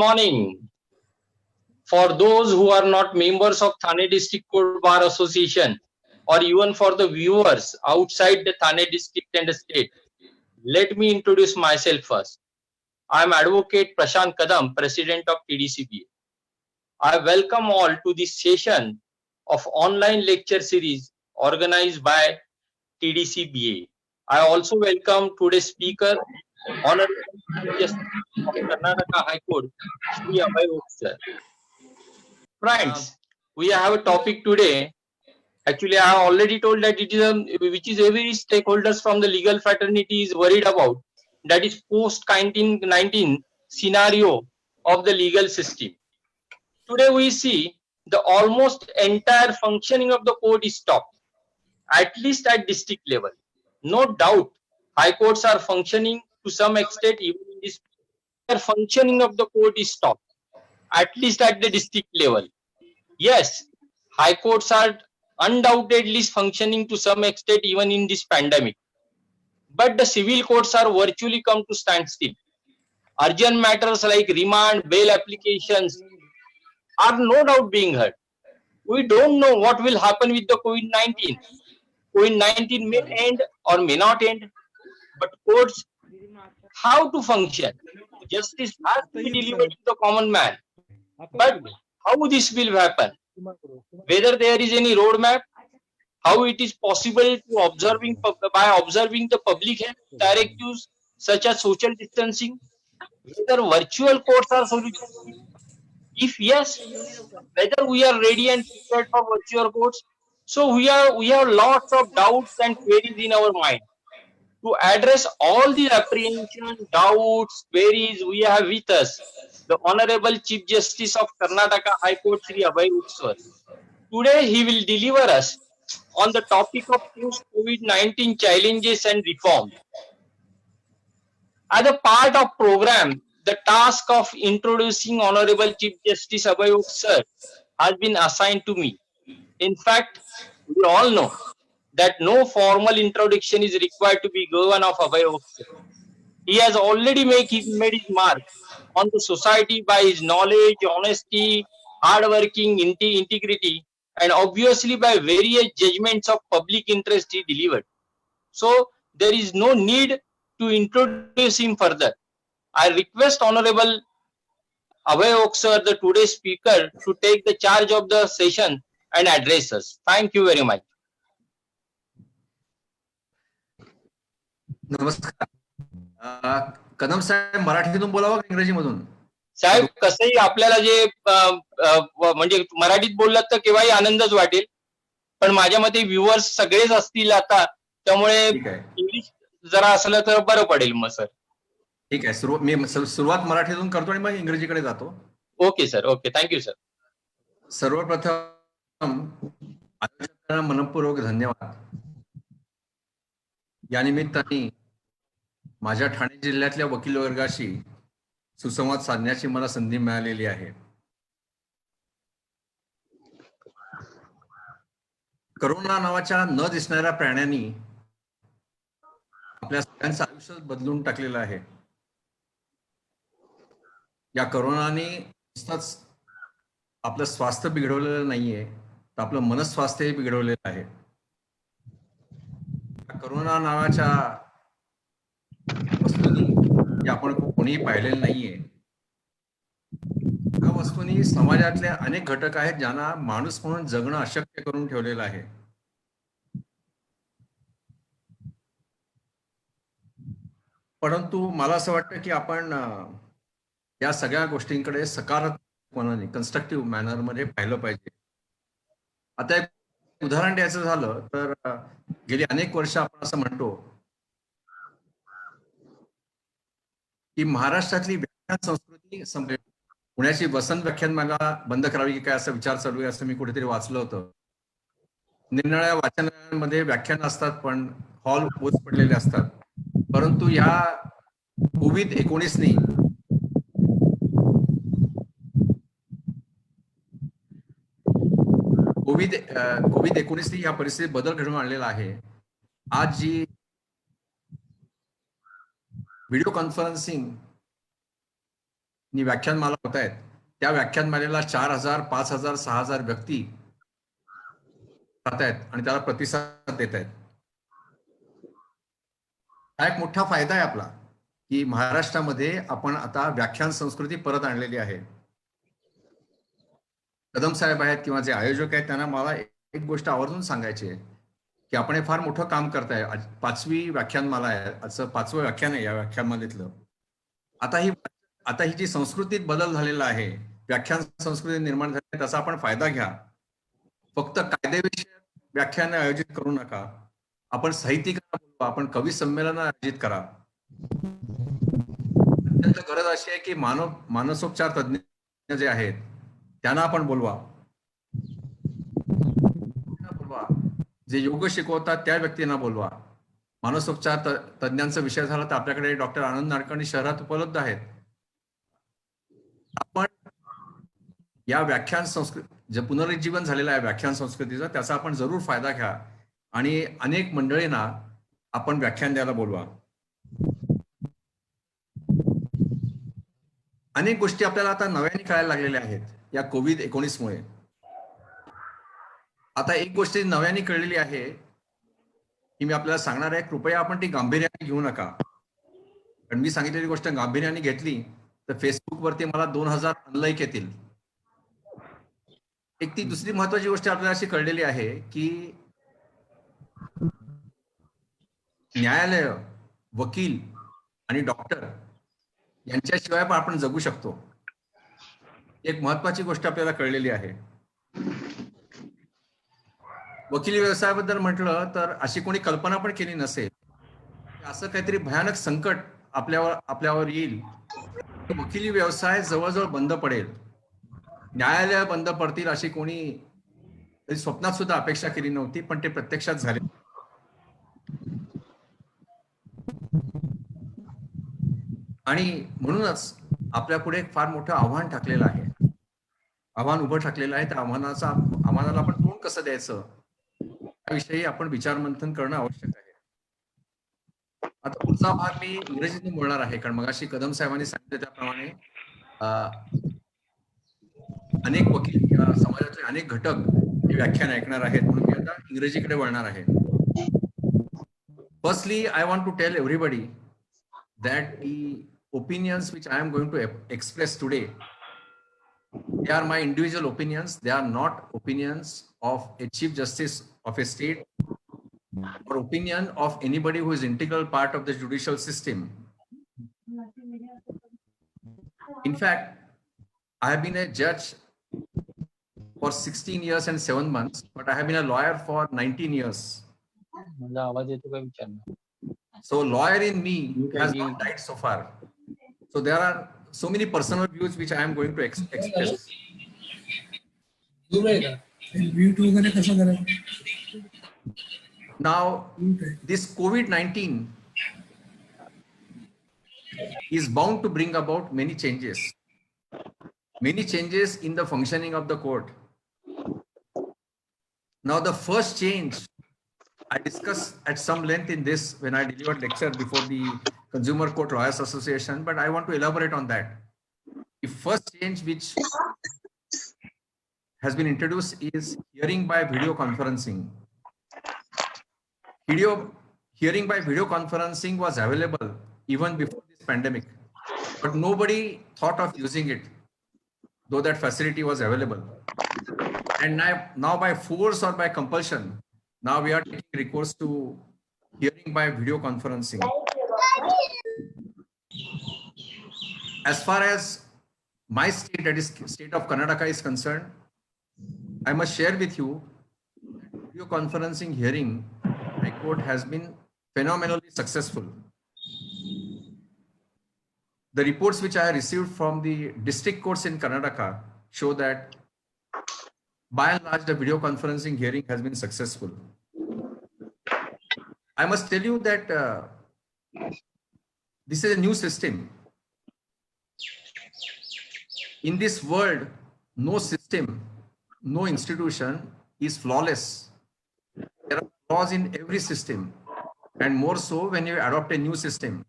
Morning. For those who are not members of Thane District Court Bar Association, or even for the viewers outside the Thane district and the state, let me introduce myself first. I am Advocate Prashant Kadam, President of TDCBA. I welcome all to this session of online lecture series organized by TDCBA. I also welcome today's speaker, Honorable Chief Justice of Karnataka High Court, Shri Abhay Oak sir. Friends, we have a topic today. Actually, I have already told that it is which is every stakeholders from the legal fraternity is worried about. That is post 1919 scenario of the legal system. Today we see the almost entire functioning of the court is stopped, at least at district level. No doubt, high courts are functioning to some extent even in this. Functioning of the court is stopped, at least at the district level. Yes, high courts are undoubtedly functioning to some extent even in this pandemic. But the civil courts are virtually come to standstill. Urgent matters like remand, bail applications are no doubt being heard. We don't know what will happen with the COVID-19. COVID-19 may end or may not end, but courts have to function. Justice has to be delivered to the common man. But how this will happen? Whether there is any roadmap, how it is possible to observing the public health directives such as social distancing, whether virtual courts are solution. If yes, whether we are ready and prepared for virtual courts. So we have lots of doubts and queries in our mind. To address all the apprehension, doubts, queries, we have with us the Honorable Chief Justice of Karnataka High Court, Shri Abhay Oak sir. Today he will deliver us on the topic of post-COVID-19 challenges and reform. As a part of program, the task of introducing Honorable Chief Justice Abhay Oak sir has been assigned to me. In fact, we all know that no formal introduction is required to be given of Abhay Oak sir. He has already made his mark on the society by his knowledge, honesty, hardworking, integrity, and obviously by various judgments of public interest he delivered. So there is no need to introduce him further. I request Honorable Abhay Oak sir, the today's speaker, to take the charge of the session and address us. Thank you very much. नमस्कार. कदम साहेब मराठीतून बोलावं की इंग्रजीमधून? साहेब कसंही आपल्याला जे म्हणजे मराठीत बोललात तर केव्हाही आनंदच वाटेल, पण माझ्या मते व्ह्युअर्स सगळेच असतील आता, त्यामुळे इंग्लिश जरा असलं तर बरं पडेल मग सर. ठीक आहे, मी सुरुवात मराठीतून करतो आणि मग इंग्रजीकडे जातो. Okay sir, okay, thank you sir. सर्वप्रथम आयोजकांना मनपूर्वक धन्यवाद. या निमित्ताने माझ्या ठाणे जिल्ह्यातल्या वकील वर्गाशी सुसंवाद साधण्याची मला संधी मिळालेली आहे. करोना नावाच्या न दिसणाऱ्या प्राण्याने आपल्या सगळ्यांचं आयुष्य बदलून टाकलेलं आहे. या करोनाने नुसतंच आपलं स्वास्थ्य बिघडवलेलं नाहीये, तर आपलं मनस्वास्थ्यही बिघडवलेलं आहे. करोना नावाच्या वस्तूंनी आपण कोणीही पाहिलेलं नाहीये. या वस्तूंनी समाजातले अनेक घटक आहेत ज्यांना माणूस म्हणून जगणं अशक्य करून ठेवलेलं आहे. परंतु मला असं वाटतं की आपण या सगळ्या गोष्टींकडे सकारात्मक मनाने, कन्स्ट्रक्टिव्ह मॅनर मध्ये पाहिलं पाहिजे. आता एक उदाहरण द्यायचं झालं तर गेली अनेक वर्ष आपण असं म्हणतो की महाराष्ट्रातली व्याख्यान संस्कृती संपली. पुण्याची वसंत व्याख्यानमाला बंद करावी की काय असा विचार चालू आहे असं मी कुठेतरी वाचलं होतं. निरनिराळ्या वाचनालयांमध्ये व्याख्यान असतात पण हॉल ओस पडलेले असतात. परंतु या कोविड-19 या परिस्थितीत बदल घडवून आणलेला आहे. आज जी व्हिडिओ कॉन्फरन्सिंग व्याख्यानमाला होत आहेत, त्या व्याख्यानमालेला 4,000, 5,000, 6,000 व्यक्ती राहत आहेत आणि त्याला प्रतिसाद देत आहेत. हा एक मोठा फायदा आहे आपला, की महाराष्ट्रामध्ये आपण आता व्याख्यान संस्कृती परत आणलेली आहे. कदम साहेब आहेत किंवा जे आयोजक आहेत त्यांना मला एक गोष्ट आवर्जून सांगायची आहे, की आपण हे फार मोठं काम करताय. 5वी व्याख्यानमाला आहे, आजचं 5वं व्याख्यान आहे या व्याख्यानमालेतलं. आता ही जी संस्कृतीत बदल झालेला आहे, व्याख्यान संस्कृती निर्माण झाली, त्याचा आपण फायदा घ्या. फक्त कायदेविषयक व्याख्यान आयोजित करू नका. आपण साहित्यिकांना बोलवा, आपण कवी संमेलन आयोजित करा. अत्यंत गरज अशी आहे की मानसोपचार तज्ञ जे आहेत त्यांना आपण बोलवा. जे योग शिकवतात त्या व्यक्तींना बोलवा. मानसोपचार तज्ञांचा विषय झाला तर आपल्याकडे डॉक्टर आनंद नाडकर्णी शहरात उपलब्ध आहेत. आपण या व्याख्यान संस्कृती, जे पुनरुज्जीवन झालेलं आहे व्याख्यान संस्कृतीचा, त्याचा आपण जरूर फायदा घ्या आणि अनेक मंडळींना आपण व्याख्यान द्यायला बोलवा. अनेक गोष्टी आपल्याला आता नव्याने कळायला लागलेल्या आहेत या COVID-19 मुळे. आता एक गोष्ट नव्याने कळलेली आहे की मी आपल्याला सांगणार आहे, कृपया आपण ती गांभीर्याने घेऊ नका. कारण मी सांगितलेली गोष्ट गांभीर्याने घेतली तर फेसबुकवरती मला 2,000 अनलाईक येतील. एक ती दुसरी महत्वाची गोष्ट आपल्याला अशी कळलेली आहे की न्यायालय, वकील आणि डॉक्टर यांच्याशिवाय पण आपण जगू शकतो. एक महत्वाची गोष्ट आपल्याला कळलेली आहे. वकिली व्यवसायाबद्दल म्हटलं तर अशी कोणी कल्पना पण केली नसेल, असं काहीतरी भयानक संकट आपल्यावर येईल. वकिली व्यवसाय जवळजवळ बंद पडेल, न्यायालय बंद पडतील अशी कोणी स्वप्नात सुद्धा अपेक्षा केली नव्हती, पण ते प्रत्यक्षात झाले. आणि म्हणूनच आपल्या पुढे एक फार मोठं आव्हान टाकलेलं आहे, आव्हान उभं टाकलेलं आहे. त्या आव्हानाला आपण तोंड कसं द्यायचं याविषयी आपण विचारमंथन करणं आवश्यक आहे. आता पुढचा भाग मी इंग्रजीतून बोलणार आहे, कारण मगाशी कदम साहेबांनी सांगितलं त्याप्रमाणे अनेक वकील किंवा समाजाचे अनेक घटक हे व्याख्यान ऐकणार आहेत, म्हणून मी आता इंग्रजीकडे वळणार आहे. Firstly, I want to tell everybody that the opinions which I am going to express today, they are my individual opinions. They are not opinions of a Chief Justice of a state or opinion of anybody who is integral part of the judicial system. In fact, I have been a judge for 16 years and 7 months, but I have been a lawyer for 19 years. So lawyer in me has not died so far. So there are so many personal views which I am going to express. Now, this COVID-19 is bound to bring about many changes in the functioning of the court. Now, the first change I discussed at some length in this when I delivered lecture before the Consumer Court Lawyers Association, but I want to elaborate on that. The first change which has been introduced is hearing by video conferencing. Hearing by video conferencing was available even before this pandemic, but nobody thought of using it, though that facility was available. And now by force or by compulsion, now we are taking recourse to hearing by video conferencing. As far as my state, that is state of Karnataka, is concerned, I must share with you that video conferencing hearing High Court has been phenomenally successful. The reports which I have received from the district courts in Karnataka show that by and large the video conferencing hearing has been successful. I must tell you that this is a new system. In this world, no system, no institution is flawless. There are flaws in every system, and more so when you adopt a new system.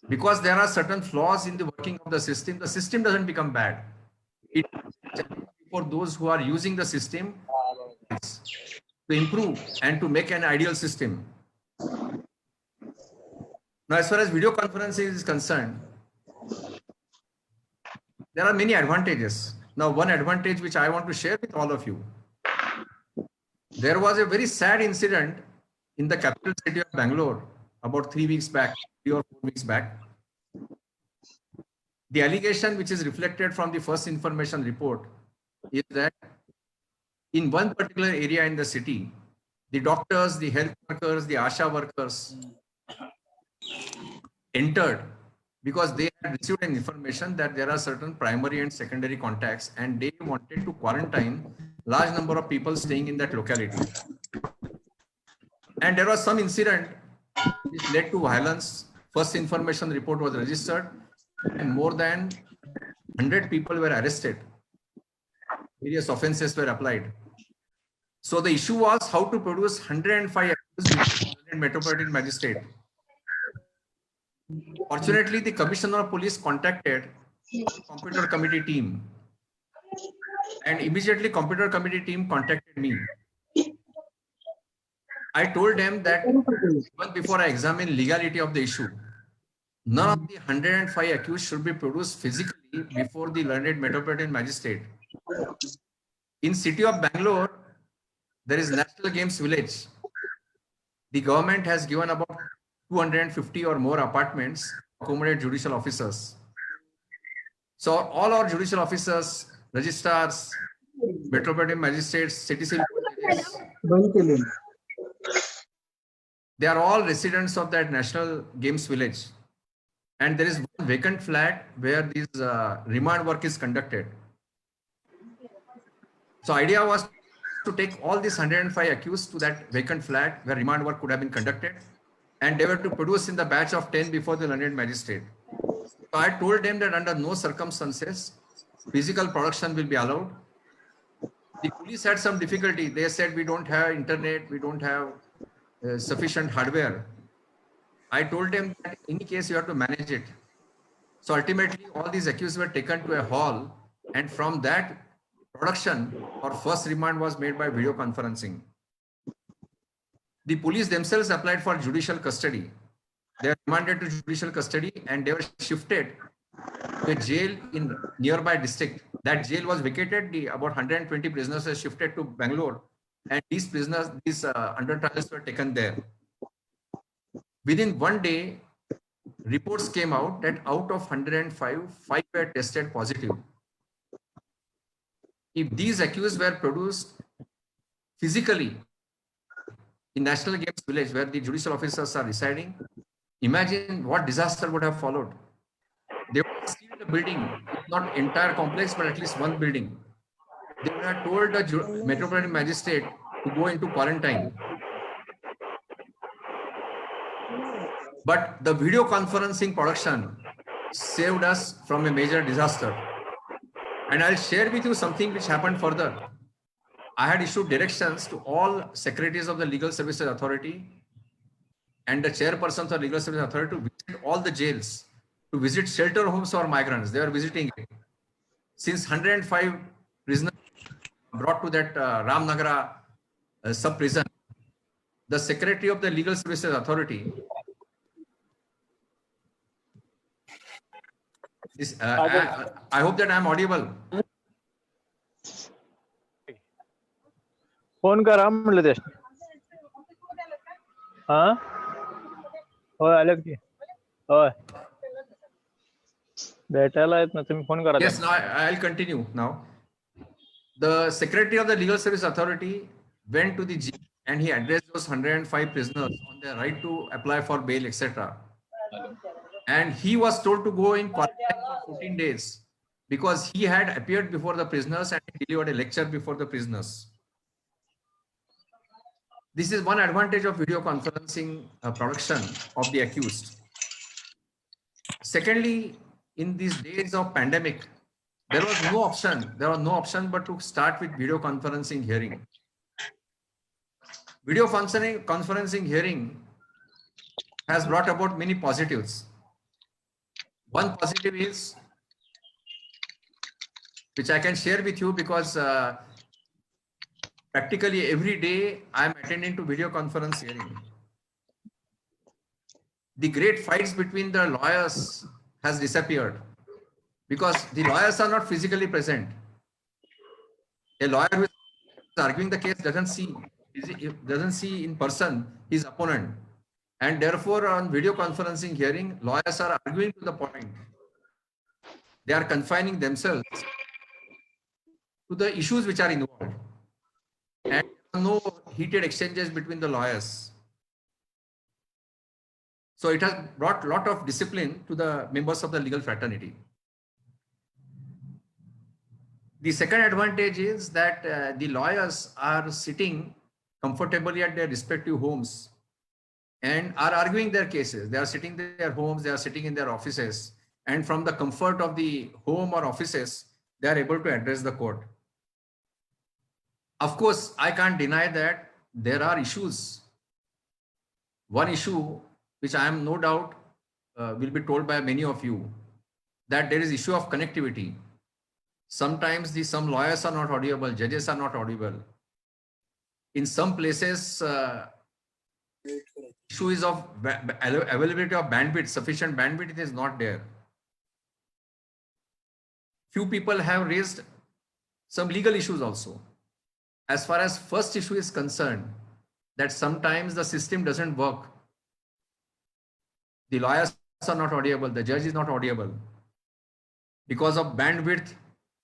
because there are certain flaws in the working of the system doesn't become bad. It for those who are using the system to improve and to make an ideal system. Now, as far as video conferencing is concerned, there are many advantages. Now, one advantage which I want to share with all of you. There was a very sad incident in the capital city of Bangalore about 3 weeks back, 3 or 4 weeks back. The allegation which is reflected from the first information report is that in one particular area in the city, the doctors, the health workers, the ASHA workers entered because they had received an information that there are certain primary and secondary contacts and they wanted to quarantine large number of people staying in that locality. And there was some incident which led to violence. First information report was registered and more than 100 people were arrested. Various offenses were applied. So the issue was how to produce 105 accused Metropolitan Magistrate. Fortunately, the Commissioner of Police contacted the computer committee team, and immediately computer committee team contacted me. I told them that even before I examine legality of the issue, none of the 105 accused should be produced physically before the learned Metropolitan Magistrate. In city of Bangalore, there is National Games Village. The government has given about 250 or more apartments to accommodate judicial officers. So all our judicial officers, registrars, Metropolitan Magistrates, city civil judges, they are all residents of that National Games Village. And there is one vacant flat where this remand work is conducted. So idea was to take all these 105 accused to that vacant flat where remand work could have been conducted, and they were to produce in the batch of 10 before the learned magistrate. So I told them that under no circumstances physical production will be allowed. The police had some difficulty. They said we don't have internet, we don't have sufficient hardware. I told them that in any case you have to manage it. So ultimately all these accused were taken to a hall, and from that production or first remand was made by video conferencing. The police themselves applied for judicial custody. They were remanded to judicial custody and they were shifted to a jail in nearby district. That jail was vacated. About 120 prisoners were shifted to Bangalore, and these prisoners, under trials were taken there. Within one day, reports came out that out of 105, 5 were tested positive. If these accused were produced physically in National Games Village where the judicial officers are residing, imagine what disaster would have followed. They would have sealed the building, not entire complex, but at least one building. They would have told the Metropolitan Magistrate to go into quarantine. But the video conferencing production saved us from a major disaster. And I'll share with you something which happened further. I had issued directions to all secretaries of the Legal Services Authority and the chairpersons of Legal Services Authority to visit all the jails, to visit shelter homes for migrants. They were visiting it. Since 105 prisoners brought to that Ramnagara sub-prison, the secretary of the Legal Services Authority I hope that I am audible. Phone करा म्हणलं ते हा होय आले की होय भेटायला आहेत ना तुम्ही फोन करा. Yes, now I'll continue now. The secretary of the Legal Service Authority went to the jail and he addressed those 105 prisoners on their right to apply for bail, etc. And he was told to go in quarantine for 14 days because he had appeared before the prisoners and delivered a lecture before the prisoners. This is one advantage of video conferencing production of the accused. Secondly, in these days of pandemic, there was no option but to start with video conferencing hearing. Video conferencing hearing has brought about many positives. One positive is, which I can share with you because practically every day I am attending to video conference hearing. The great fights between the lawyers has disappeared because the lawyers are not physically present. A lawyer who is arguing the case doesn't see in person his opponent, and therefore on video conferencing hearing, lawyers are arguing to the point. They are confining themselves to the issues which are involved, and no heated exchanges between the lawyers. So it has brought a lot of discipline to the members of the legal fraternity. The second advantage is that the lawyers are sitting comfortably at their respective homes and are arguing their cases. They are sitting in their homes, they are sitting in their offices, and from the comfort of the home or offices, they are able to address the court. Of course, I can't deny that there are issues. One issue, which I am no doubt will be told by many of you, that there is issue of connectivity. Sometimes some lawyers are not audible, judges are not audible. In some places, issue is of availability of bandwidth, sufficient bandwidth, it is not there. Few people have raised some legal issues also. As far as first issue is concerned, that sometimes the system doesn't work. The lawyers are not audible, the judge is not audible. Because of bandwidth,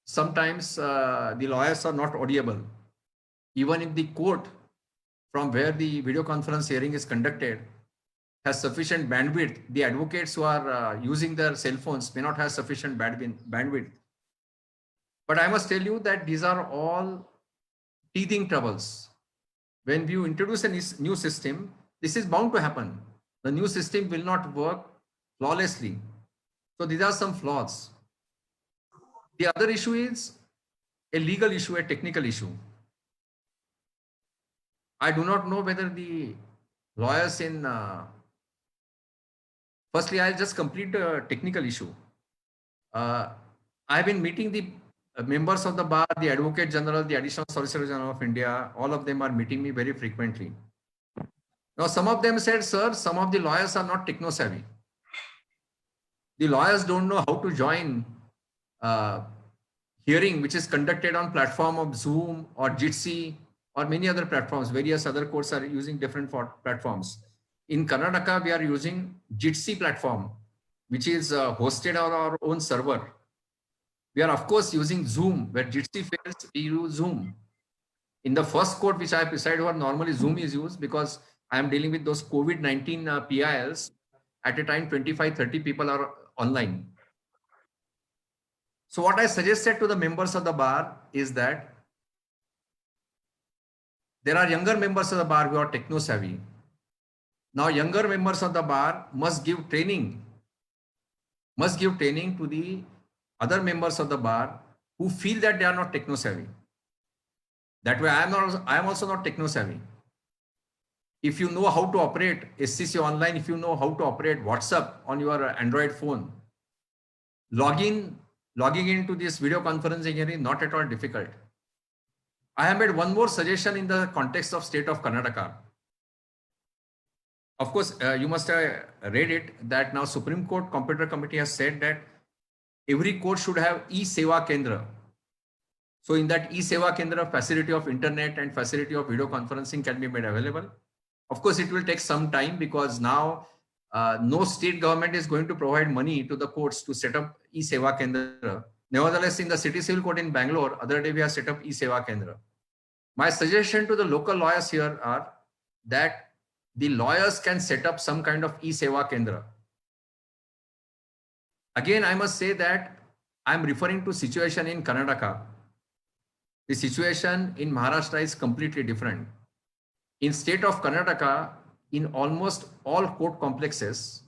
sometimes the lawyers are not audible. Even if the court from where the video conference hearing is conducted has sufficient bandwidth, the advocates who are using their cell phones may not have sufficient bandwidth. But I must tell you that these are all teething troubles. When you introduce a new system, this is bound to happen. The new system will not work flawlessly. So these are some flaws. The other issue is a legal issue, a technical issue. I do not know whether the lawyers in, firstly, I'll just complete the technical issue. I've been meeting the members of the bar, the Advocate General, the Additional Solicitor General of India, all of them are meeting me very frequently. Now, some of them said, sir, some of the lawyers are not techno-savvy. The lawyers don't know how to join hearing, which is conducted on platform of Zoom or Jitsi or many other platforms. Various other courts are using different platforms. In Karnataka, we are using Jitsi platform, which is hosted on our own server. We are, of course, using Zoom. Where Jitsi fails, we use Zoom. In the first court, which I presided over, normally Zoom is used because I am dealing with those COVID-19 PILs. At a time, 25, 30 people are online. So what I suggested to the members of the bar is that there are younger members of the bar who are techno-savvy. Now, younger members of the bar must give training to the other members of the bar who feel that they are not techno-savvy. That way, I am also not techno-savvy. If you know how to operate SCC online, if you know how to operate WhatsApp on your Android phone, logging into this video conferencing hearing not at all difficult. I have made one more suggestion in the context of state of Karnataka. Of course, you must have read it that now Supreme Court Computer Committee has said that every court should have e-Seva Kendra. So in that e-Seva Kendra, facility of internet and facility of video conferencing can be made available. Of course, it will take some time because now no state government is going to provide money to the courts to set up e-Seva Kendra. Nevertheless, in the City Civil Court in Bangalore, other day we have set up e-Seva Kendra. My suggestion to the local lawyers here are that the lawyers can set up some kind of e-Seva Kendra. Again, I must say that I'm referring to situation in Karnataka. The situation in Maharashtra is completely different. In state of Karnataka, in almost all court complexes,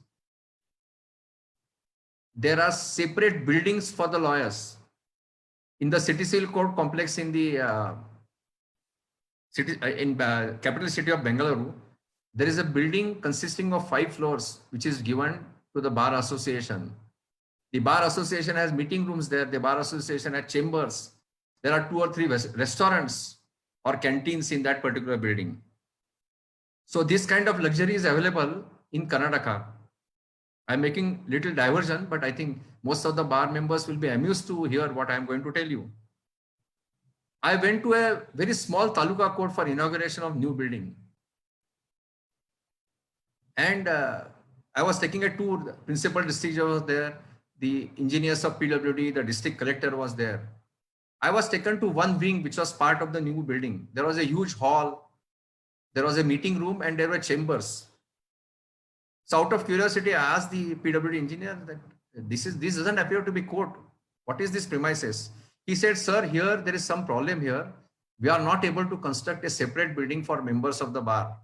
there are separate buildings for the lawyers. In the City Civil Court complex in the capital city of Bengaluru, there is a building consisting of 5 floors, which is given to the Bar Association. The bar association has meeting rooms there. The bar association has chambers. There are 2 or 3 restaurants or canteens in that particular building. So this kind of luxury is available in Karnataka. I'm making little diversion, but I think most of the bar members will be amused to hear what I'm going to tell you. I went to a very small taluka court for inauguration of new building. And I was taking a tour. The principal district was there. The engineers of PWD, the district collector was there. I was taken to one wing, which was part of the new building. There was a huge hall. There was a meeting room and there were chambers. So out of curiosity, I asked the PWD engineer that this doesn't appear to be court. What is this premises? He said, sir, here there is some problem here. We are not able to construct a separate building for members of the bar.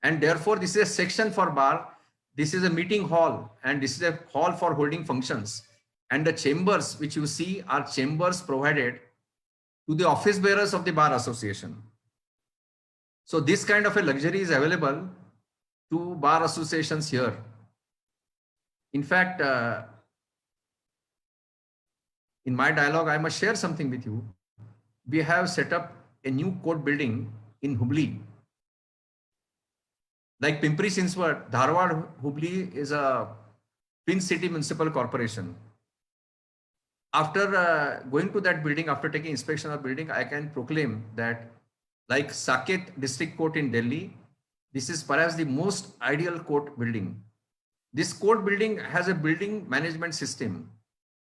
And therefore, this is a section for bar. This is a meeting hall and this is a hall for holding functions. And the chambers which you see are chambers provided to the office bearers of the bar association. So this kind of a luxury is available to bar associations here. In fact, in my dialogue, I must share something with you. We have set up a new court building in Hubli. Like Pimpri Chinchwad, Dharwad, Hubli is a twin city municipal corporation. After going to that building, after taking inspection of building, I can proclaim that like Saket District Court in Delhi, this is perhaps the most ideal court building. This court building has a building management system.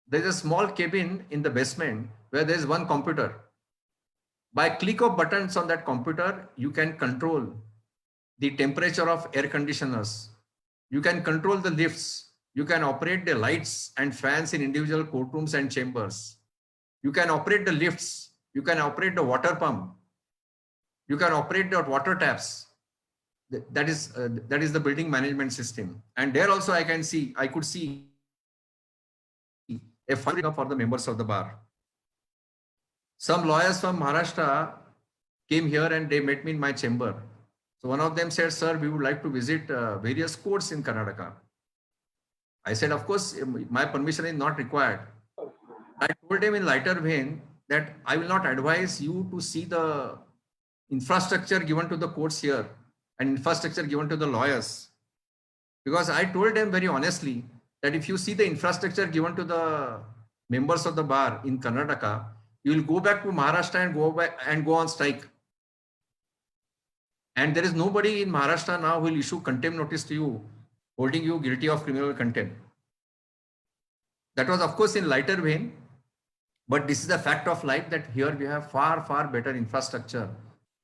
There is a small cabin in the basement where there is one computer. By click of buttons on that computer, you can control the temperature of air conditioners. You can control the lifts. You can operate the lights and fans in individual courtrooms and chambers. You can operate the lifts. You can operate the water pump. You can operate the water taps. That is the building management system. And there also I could see a fund for the members of the bar. Some lawyers from Maharashtra came here and they met me in my chamber. So one of them said, sir, we would like to visit various courts in Karnataka. I said, of course, my permission is not required. I told him in lighter vein that I will not advise you to see the infrastructure given to the courts here and infrastructure given to the lawyers. Because I told them very honestly that if you see the infrastructure given to the members of the bar in Karnataka, you will go back to Maharashtra and go on strike. And there is nobody in Maharashtra now who will issue contempt notice to you, holding you guilty of criminal contempt. That was, of course, in lighter vein, but this is a fact of life that here we have far, far better infrastructure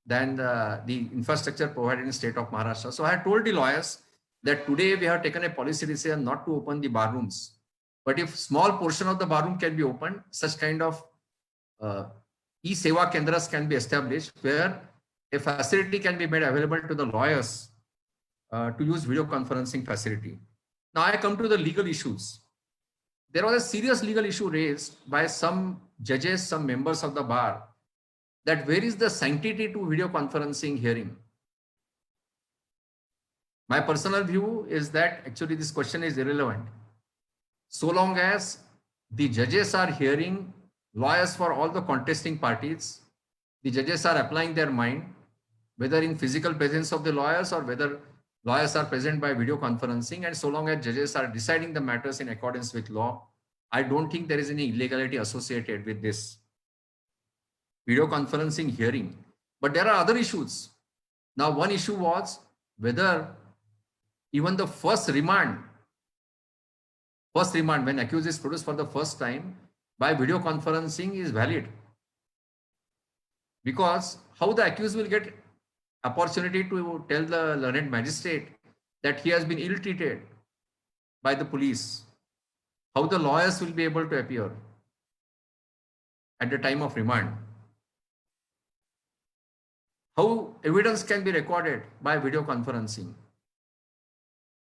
than the infrastructure provided in the state of Maharashtra. So I had told the lawyers that today we have taken a policy decision not to open the bar rooms. But if small portion of the bar room can be opened, such kind of e-Seva Kendras can be established where a facility can be made available to the lawyers to use video conferencing facility. Now I come to the legal issues. There was a serious legal issue raised by some judges, some members of the bar, that where is the sanctity to video conferencing hearing? My personal view is that actually this question is irrelevant. So long as the judges are hearing lawyers for all the contesting parties, the judges are applying their mind, whether in physical presence of the lawyers or whether lawyers are present by video conferencing, and so long as judges are deciding the matters in accordance with law, I don't think there is any illegality associated with this video conferencing hearing. But there are other issues. Now, one issue was whether even the first remand when accused is produced for the first time by video conferencing is valid. Because how the accused will get opportunity to tell the learned magistrate that he has been ill-treated by the police, how the lawyers will be able to appear at the time of remand, how evidence can be recorded by video conferencing.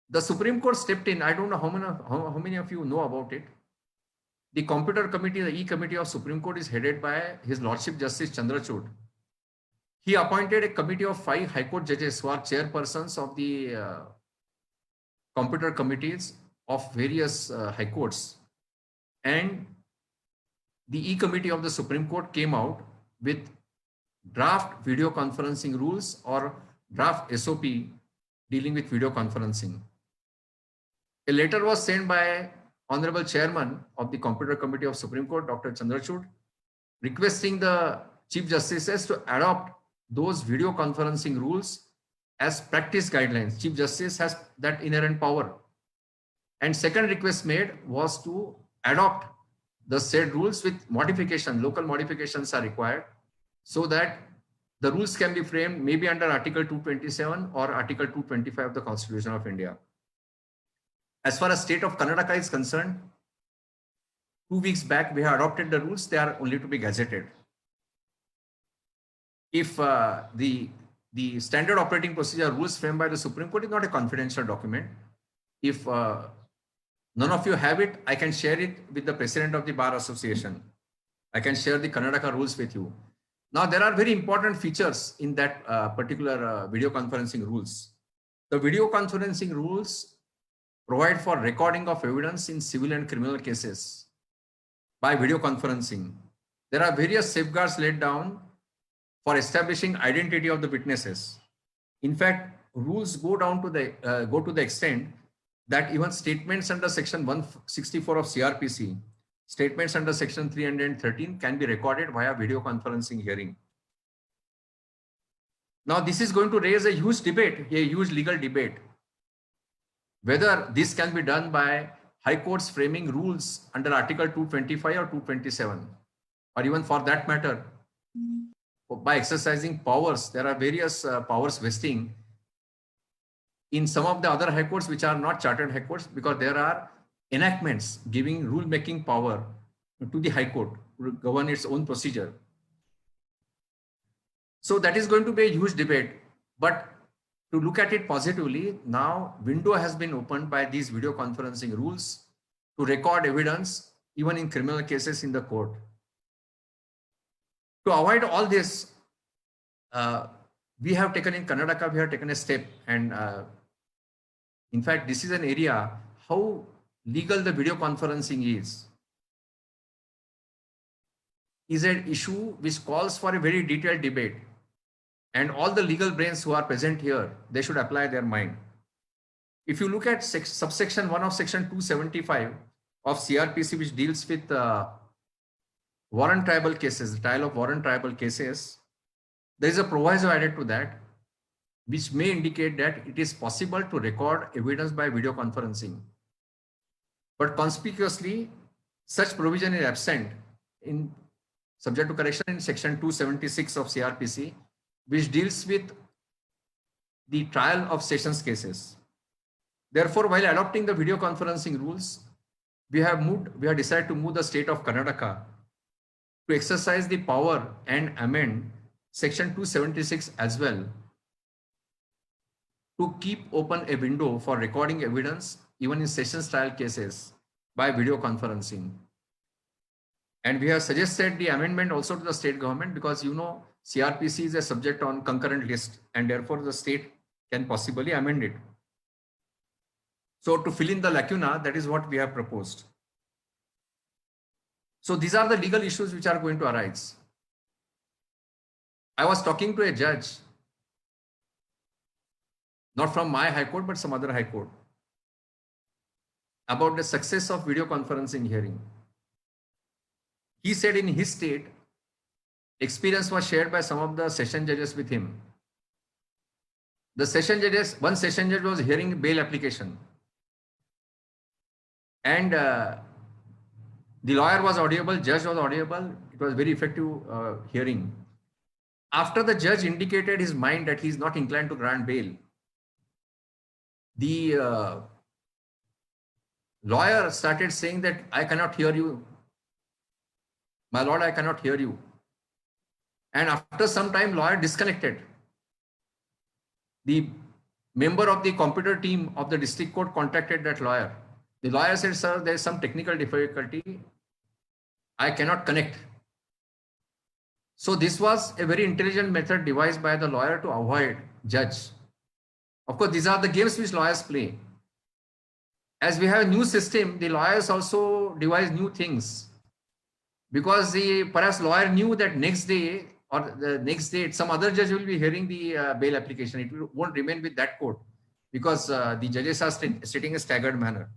The Supreme Court stepped in. I don't know how many of you know about it. The computer committee, the E-Committee of Supreme Court is headed by His Lordship Justice Chandrachud. He appointed a committee of 5 High Court judges who are chairpersons of the computer committees of various high courts, and the E-Committee of the Supreme Court came out with draft video conferencing rules or draft SOP dealing with video conferencing. A letter was sent by Honorable Chairman of the Computer Committee of Supreme Court, Dr. Chandrachud, requesting the Chief Justices to adopt those video conferencing rules as practice guidelines. Chief Justice has that inherent power. And second request made was to adopt the said rules with modification. Local modifications are required so that the rules can be framed maybe under Article 227 or Article 225 of the Constitution of India. As far as state of Karnataka is concerned, 2 weeks back we have adopted the rules. They are only to be gazetted. If the standard operating procedure rules framed by the Supreme Court is not a confidential document, if none of you have it, I can share it with the President of the Bar Association. I can share the Karnataka rules with you. Now, there are very important features in that particular video conferencing rules. The video conferencing rules provide for recording of evidence in civil and criminal cases by video conferencing. There are various safeguards laid down for establishing identity of the witnesses. In fact, rules go to the extent that even statements under Section 164 of CRPC, statements under Section 313 can be recorded via video conferencing hearing. Now, this is going to raise a huge debate, a huge legal debate, whether this can be done by high courts framing rules under Article 225 or 227, or even for that matter, by exercising powers. There are various powers vesting in some of the other high courts which are not chartered high courts, because there are enactments giving rule-making power to the high court to govern its own procedure. So that is going to be a huge debate. But to look at it positively, now window has been opened by these video conferencing rules to record evidence even in criminal cases in the court. To avoid all this, we have taken in Karnataka, we have taken a step, and in fact, this is an area how legal the video conferencing is an issue which calls for a very detailed debate. And all the legal brains who are present here, they should apply their mind. If you look at subsection 1 of Section 275 of CRPC, which deals with warrant tribal cases, the trial of warrant tribal cases, there is a proviso added to that, which may indicate that it is possible to record evidence by video conferencing. But conspicuously, such provision is absent in subject to correction in Section 276 of CRPC, which deals with the trial of sessions cases. Therefore, while adopting the video conferencing rules, we have decided to move the state of Karnataka to exercise the power and amend Section 276 as well, to keep open a window for recording evidence even in sessions trial cases by video conferencing. And we have suggested the amendment also to the state government, because you know CRPC is a subject on concurrent list, and therefore the state can possibly amend it. So to fill in the lacuna, that is what we have proposed. So these are the legal issues which are going to arise. I was talking to a judge, not from my high court, but some other high court, about the success of video conferencing hearing. He said in his state, experience was shared by some of the session judges with him. The session judges, one session judge was hearing bail application, and the lawyer was audible, judge was audible. It was very effective hearing. After the judge indicated his mind that he is not inclined to grant bail, the lawyer started saying that I cannot hear you. My lord, I cannot hear you. And after some time, lawyer disconnected. The member of the computer team of the district court contacted that lawyer. The lawyer said, sir, there is some technical difficulty. I cannot connect. So this was a very intelligent method devised by the lawyer to avoid judge. Of course, these are the games which lawyers play. as we have a new system, the lawyers also devise new things, because the perhaps lawyer knew that next day or the next day some other judge will be hearing the bail application. It won't remain with that court, because the judges are sitting in a staggered manner.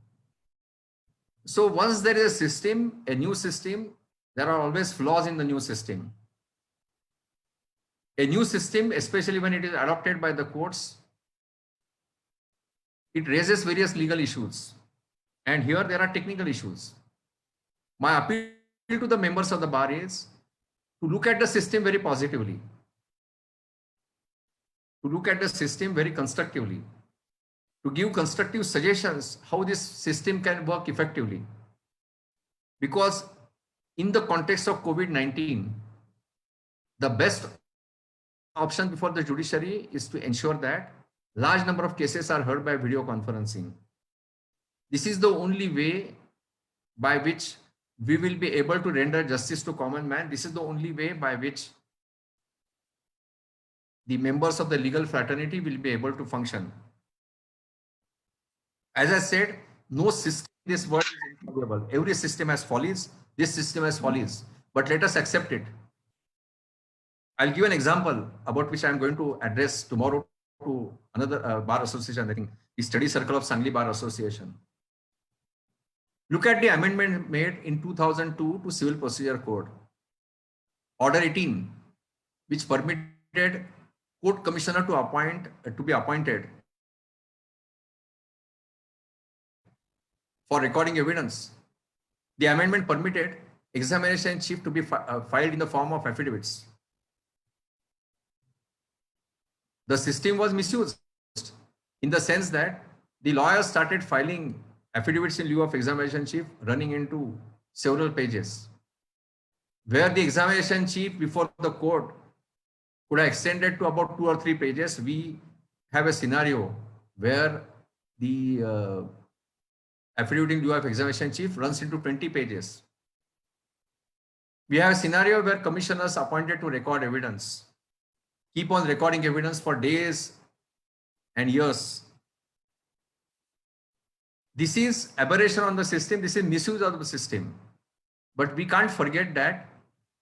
So once there is a system, a new system, there are always flaws in the new system. A new system, especially when it is adopted by the courts, it raises various legal issues. And here there are technical issues. My appeal to the members of the bar is to look at the system very positively, to look at the system very constructively, to give constructive suggestions how this system can work effectively. Because in the context of COVID-19, the best option before the judiciary is to ensure that large number of cases are heard by video conferencing. This is the only way by which we will be able to render justice to common man. This is the only way by which the members of the legal fraternity will be able to function. As I said, no system in this world is infallible. Every system has follies. This system has follies, but let us accept it. I'll give an example about which I'm going to address tomorrow to another bar association, I think the study circle of Sangli Bar Association. Look at the amendment made in 2002 to Civil Procedure Code, Order 18, which permitted court commissioner to be appointed for recording evidence. The amendment permitted examination chief to be filed in the form of affidavits. The system was misused in the sense that the lawyers started filing affidavits in lieu of examination chief, running into several pages, where the examination chief before the court could have extended to about 2 or 3 pages. We have a scenario where the affidavit in lieu of examination chief runs into 20 pages. We have a scenario where commissioners appointed to record evidence keep on recording evidence for days and years. This is aberration on the system. This is misuse of the system. But we can't forget that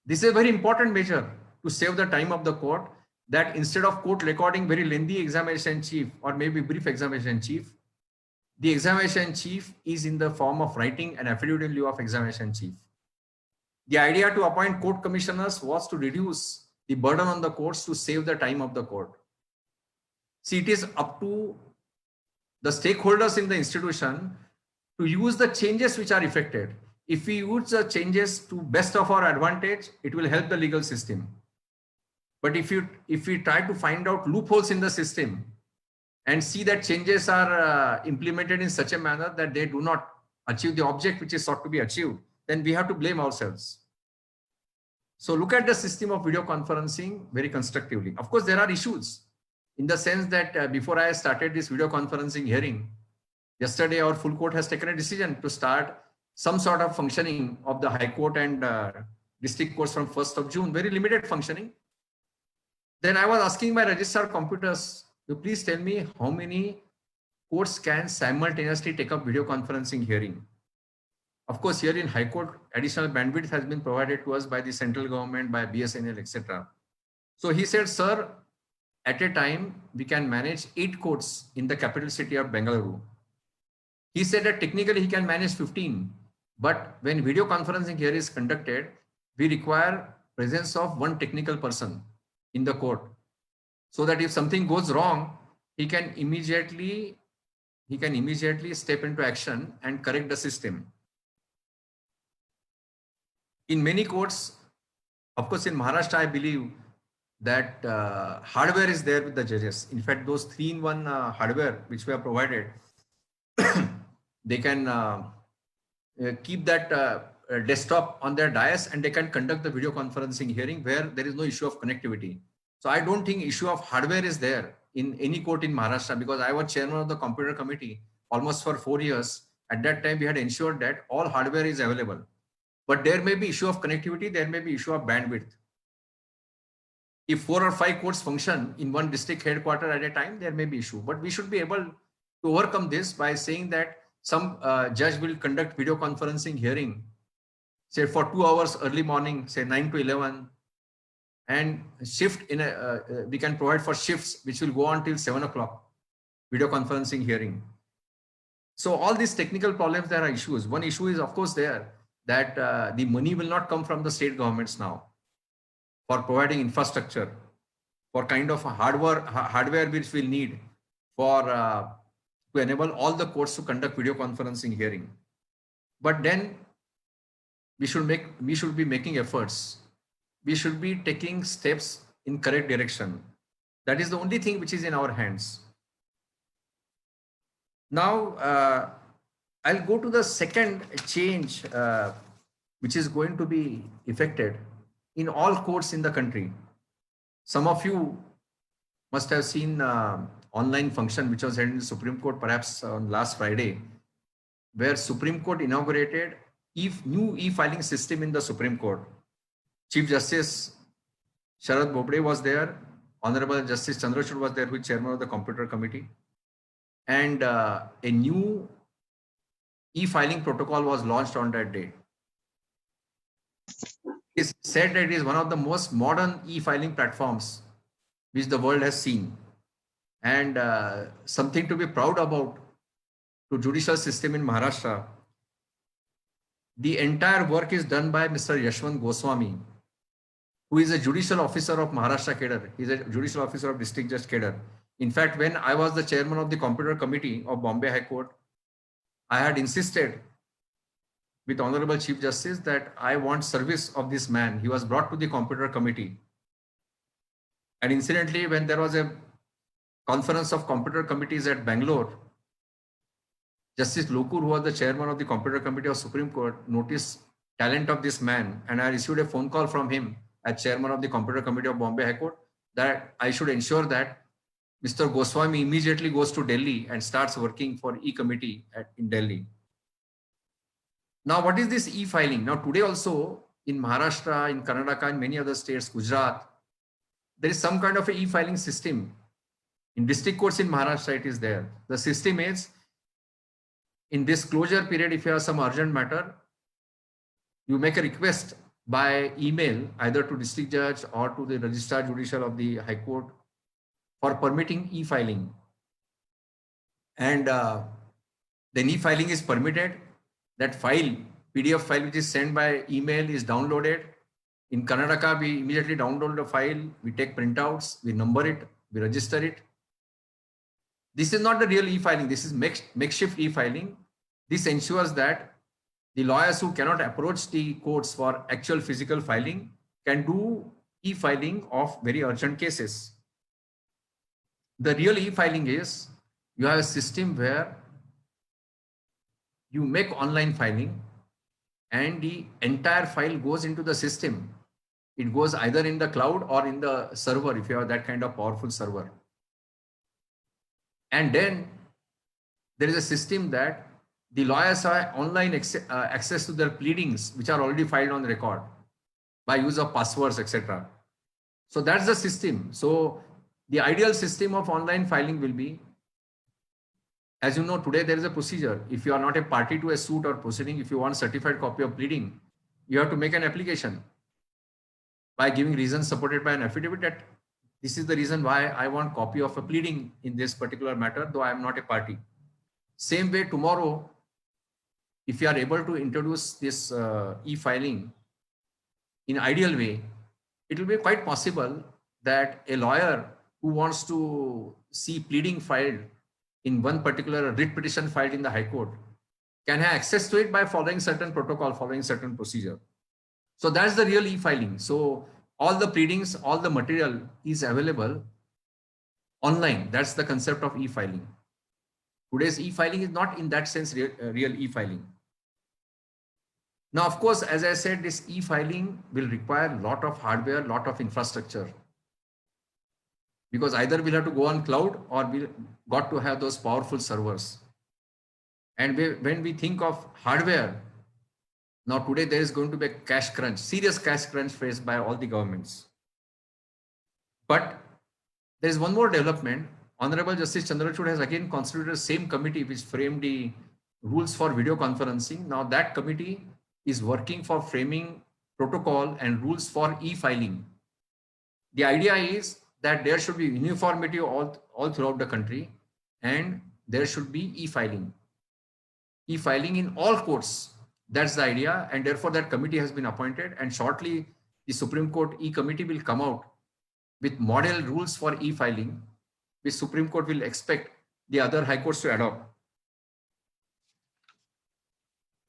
this is a very important measure to save the time of the court, that instead of court recording very lengthy examination chief or maybe brief examination chief, the examination chief is in the form of writing an affidavit in lieu of examination chief. The idea to appoint court commissioners was to reduce the burden on the courts to save the time of the court. See, it is up to the stakeholders in the institution to use the changes which are effected. If we use the changes to best of our advantage, it will help the legal system. But if we try to find out loopholes in the system and see that changes are implemented in such a manner that they do not achieve the object which is sought to be achieved, then we have to blame ourselves. So look at the system of video conferencing very constructively. Of course, there are issues in the sense that before I started this video conferencing hearing, yesterday our full court has taken a decision to start some sort of functioning of the High Court and district courts from 1st of June, very limited functioning. Then I was asking my registrar computers to please tell me how many courts can simultaneously take up video conferencing hearing. Of course, here in High Court, additional bandwidth has been provided to us by the central government, by BSNL, etc. So he said, sir, at a time, we can manage 8 courts in the capital city of Bengaluru. He said that technically he can manage 15, but when video conferencing here is conducted, we require presence of one technical person in the court, so that if something goes wrong, he can immediately step into action and correct the system. In many courts, of course, in Maharashtra, I believe that hardware is there with the judges. In fact, those 3-in-1 hardware which we have provided, they can keep that desktop on their dais and they can conduct the video conferencing hearing where there is no issue of connectivity. So I don't think issue of hardware is there in any court in Maharashtra, because I was chairman of the computer committee almost for 4 years. At that time, we had ensured that all hardware is available. But there may be issue of connectivity, there may be issue of bandwidth. If 4 or 5 courts function in one district headquarter at a time, there may be issue. But we should be able to overcome this by saying that some judge will conduct video conferencing hearing, say for 2 hours early morning, say 9 to 11, and shift in we can provide for shifts which will go on till 7 o'clock, video conferencing hearing. So all these technical problems, there are issues. One issue is of course there that the money will not come from the state governments now for providing infrastructure, for kind of hardware which we'll need for to enable all the courts to conduct video conferencing hearing. But then we should be making efforts. We should be taking steps in correct direction. That is the only thing which is in our hands. Now, I'll go to the second change which is going to be effected in all courts in the country. Some of you must have seen online function which was held in the Supreme Court perhaps on last Friday, where Supreme Court inaugurated new e-filing system in the Supreme Court. Chief Justice Sharad Bobde was there. Honorable Justice Chandrachud was there, who is chairman of the Computer Committee. And a new e-filing protocol was launched on that day. It's said that it is one of the most modern e-filing platforms which the world has seen, and something to be proud about to judicial system in Maharashtra. The entire work is done by Mr. Yashwant Goswami, who is a judicial officer of Maharashtra Kedar. He is a judicial officer of District Judge Kedar. In fact, when I was the chairman of the Computer Committee of Bombay High Court, I had insisted with Honorable Chief Justice that I want service of this man. He was brought to the Computer Committee. And incidentally, when there was a conference of computer committees at Bangalore, Justice Lokur, who was the chairman of the Computer Committee of Supreme Court, noticed talent of this man, and I received a phone call from him as chairman of the Computer Committee of Bombay High Court that I should ensure that Mr. Goswami immediately goes to Delhi and starts working for e-committee in Delhi. Now, what is this e-filing? Now, today also in Maharashtra, in Karnataka, and many other states, Gujarat, there is some kind of a e-filing system. In district courts in Maharashtra, it is there. The system is, in this closure period, if you have some urgent matter, you make a request by email, either to district judge or to the registrar judicial of the High Court, for permitting e-filing. And then e-filing is permitted. That file, PDF file which is sent by email, is downloaded. In Karnataka, we immediately download the file, we take printouts, we number it, we register it. This is not the real e-filing, this is makeshift e-filing. This ensures that the lawyers who cannot approach the courts for actual physical filing can do e-filing of very urgent cases. The real e-filing is, you have a system where you make online filing and the entire file goes into the system. It goes either in the cloud or in the server if you have that kind of powerful server. And then there is a system that the lawyers have online access to their pleadings, which are already filed on record by use of passwords, etc. So that's the system. So the ideal system of online filing will be, as you know, today there is a procedure. If you are not a party to a suit or proceeding, if you want certified copy of pleading, you have to make an application by giving reasons supported by an affidavit that this is the reason why I want copy of a pleading in this particular matter, though I am not a party. Same way tomorrow, if you are able to introduce this e-filing in ideal way, it will be quite possible that a lawyer who wants to see pleading filed in one particular writ petition filed in the High Court can have access to it by following certain protocol, following certain procedure. So that's the real e-filing. So all the pleadings, all the material is available online. That's the concept of e-filing. Today's e-filing is not in that sense real e-filing. Now, of course, as I said, this e-filing will require a lot of hardware, lot of infrastructure. Because either we'll have to go on cloud or we've got to have those powerful servers. And when we think of hardware, now today there is going to be a cash crunch, serious cash crunch faced by all the governments. But there is one more development. Honorable Justice Chandrachud has again constituted the same committee which framed the rules for video conferencing. Now that committee is working for framing protocol and rules for e-filing. The idea is that there should be uniformity all throughout the country, and there should be e-filing in all courts. That's the idea, and therefore that committee has been appointed, and shortly the Supreme Court e-committee will come out with model rules for e-filing, which Supreme Court will expect the other high courts to adopt.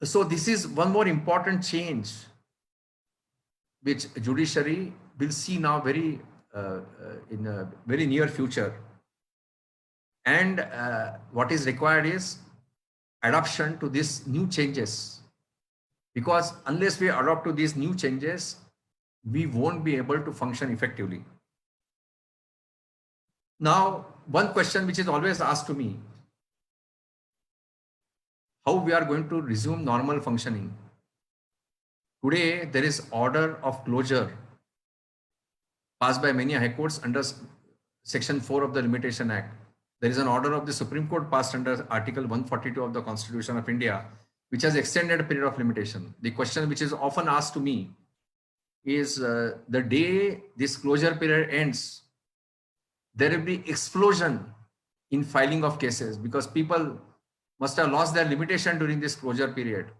So this is one more important change which judiciary will see now in a very near future. And what is required is adoption to these new changes, because unless we adopt to these new changes, we won't be able to function effectively. Now, one question which is always asked to me, how we are going to resume normal functioning. Today, there is order of closure passed by many high courts under Section 4 of the Limitation Act. There is an order of the Supreme Court passed under Article 142 of the Constitution of India, which has extended a period of limitation. The question which is often asked to me is the day this closure period ends, there will be explosion in filing of cases, because people must have lost their limitation during this closure period.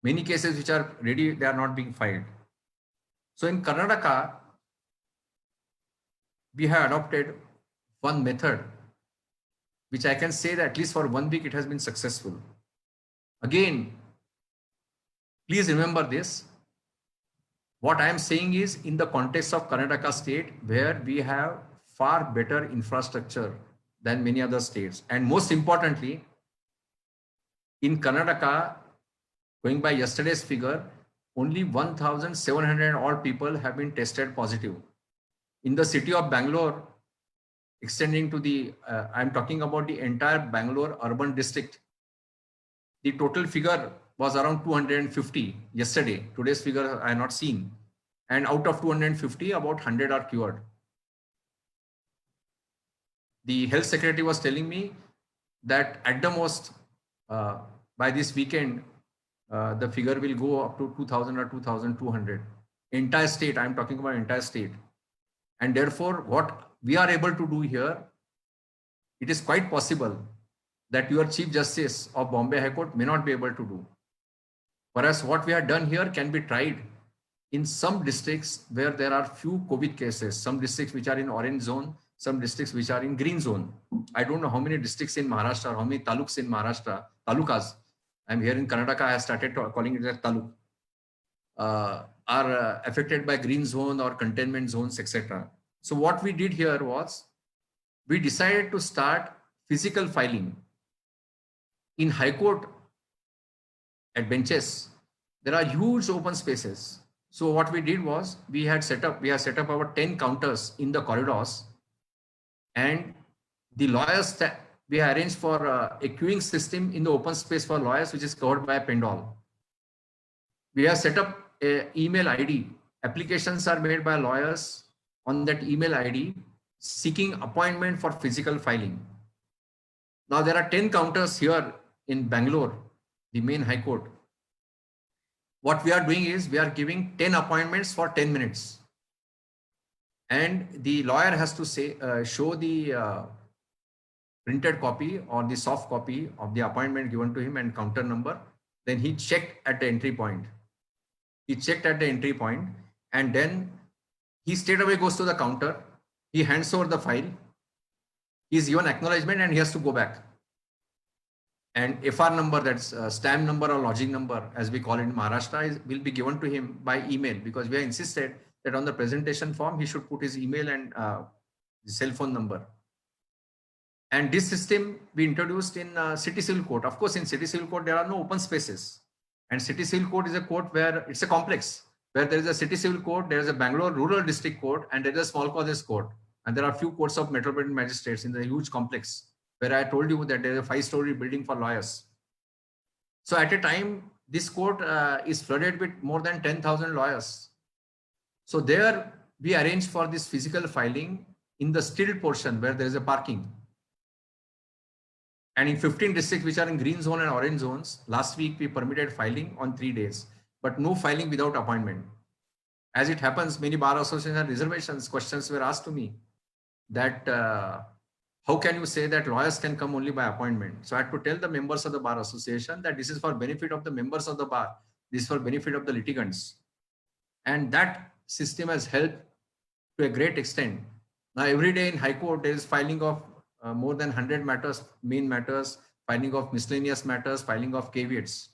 Many cases which are ready, they are not being filed. So in Karnataka, we have adopted one method, which I can say that at least for 1 week it has been successful. Again, please remember this. What I am saying is in the context of Karnataka state, where we have far better infrastructure than many other states. And most importantly, in Karnataka, going by yesterday's figure, only 1,700 odd people have been tested positive. In the city of Bangalore, extending to the, I'm talking about the entire Bangalore urban district, the total figure was around 250 yesterday. Today's figure I have not seen. And out of 250, about 100 are cured. The health secretary was telling me that at the most, by this weekend, the figure will go up to 2,000 or 2,200. Entire state, I'm talking about entire state. And therefore, what we are able to do here, it is quite possible that your Chief Justice of Bombay High Court may not be able to do. Whereas what we have done here can be tried in some districts where there are few COVID cases, some districts which are in orange zone, some districts which are in green zone. I don't know how many districts in Maharashtra, how many taluks in Maharashtra, talukas. I'm here in Karnataka, I have started calling it as taluk, are affected by green zone or containment zones, etc. So what we did here was, we decided to start physical filing. In High Court, at benches, there are huge open spaces. So what we did was, we have set up about 10 counters in the corridors, and the lawyers, we have arranged for a queuing system in the open space for lawyers, which is covered by a pendol. We have set up a email ID. Applications are made by lawyers on that email ID seeking appointment for physical filing. Now there are 10 counters here in Bangalore, the main High Court. What we are doing is, we are giving 10 appointments for 10 minutes. And the lawyer has to say, show the printed copy or the soft copy of the appointment given to him and counter number. Then he checked at the entry point. He checked at the entry point, and then he straight away goes to the counter. He hands over the file. He is given acknowledgement and he has to go back. And FR number, that's stamp number or lodging number, as we call it in Maharashtra, will be given to him by email, because we have insisted that on the presentation form, he should put his email and the cell phone number. And this system we introduced in City Civil Court. Of course, in City Civil Court, there are no open spaces. And City Civil Court is a court where it's a complex, where there is a City Civil Court, there is a Bangalore Rural District Court, and there is a small causes court. And there are few courts of metropolitan magistrates in the huge complex, where I told you that there is a 5-story building for lawyers. So at a time, this court is flooded with more than 10,000 lawyers. So there we arrange for this physical filing in the still portion where there is a parking. And in 15 districts which are in green zone and orange zones, last week we permitted filing on 3 days, but no filing without appointment. As it happens, many bar associations had reservations. Questions were asked to me that how can you say that lawyers can come only by appointment? So I had to tell the members of the bar association that this is for benefit of the members of the bar. This is for benefit of the litigants. And that system has helped to a great extent. Now, every day in High Court, there is filing of more than 100 matters, main matters, filing of miscellaneous matters, filing of caveats.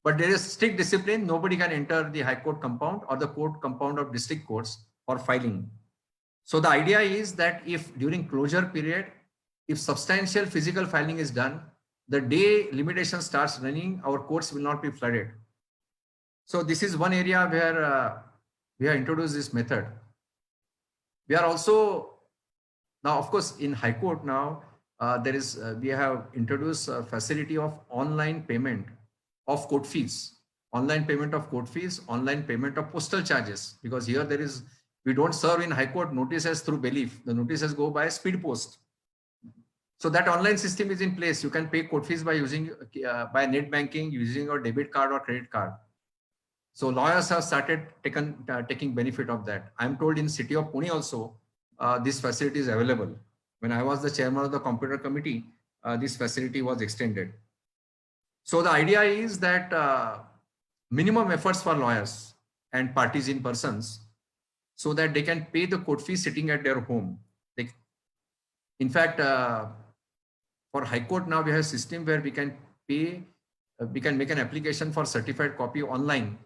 But there is strict discipline. Nobody can enter the High Court compound or the court compound of district courts for filing. So the idea is that if during closure period, if substantial physical filing is done, the day limitation starts running, our courts will not be flooded. So this is one area where we have introduced this method. We are also now, of course, in High Court now, we have introduced a facility of online payment of court fees, online payment of court fees, online payment of postal charges, because here we don't serve in High Court notices through belief. The notices go by speed post. So that online system is in place. You can pay court fees by using by net banking, using your debit card or credit card. So lawyers have started taking benefit of that. I'm told in city of Pune also, this facility is available. When I was the chairman of the computer committee, this facility was extended. So the idea is that minimum efforts for lawyers and parties in persons so that they can pay the court fee sitting at their home. In fact, for High Court now we have a system where we can pay, we can make an application for certified copy online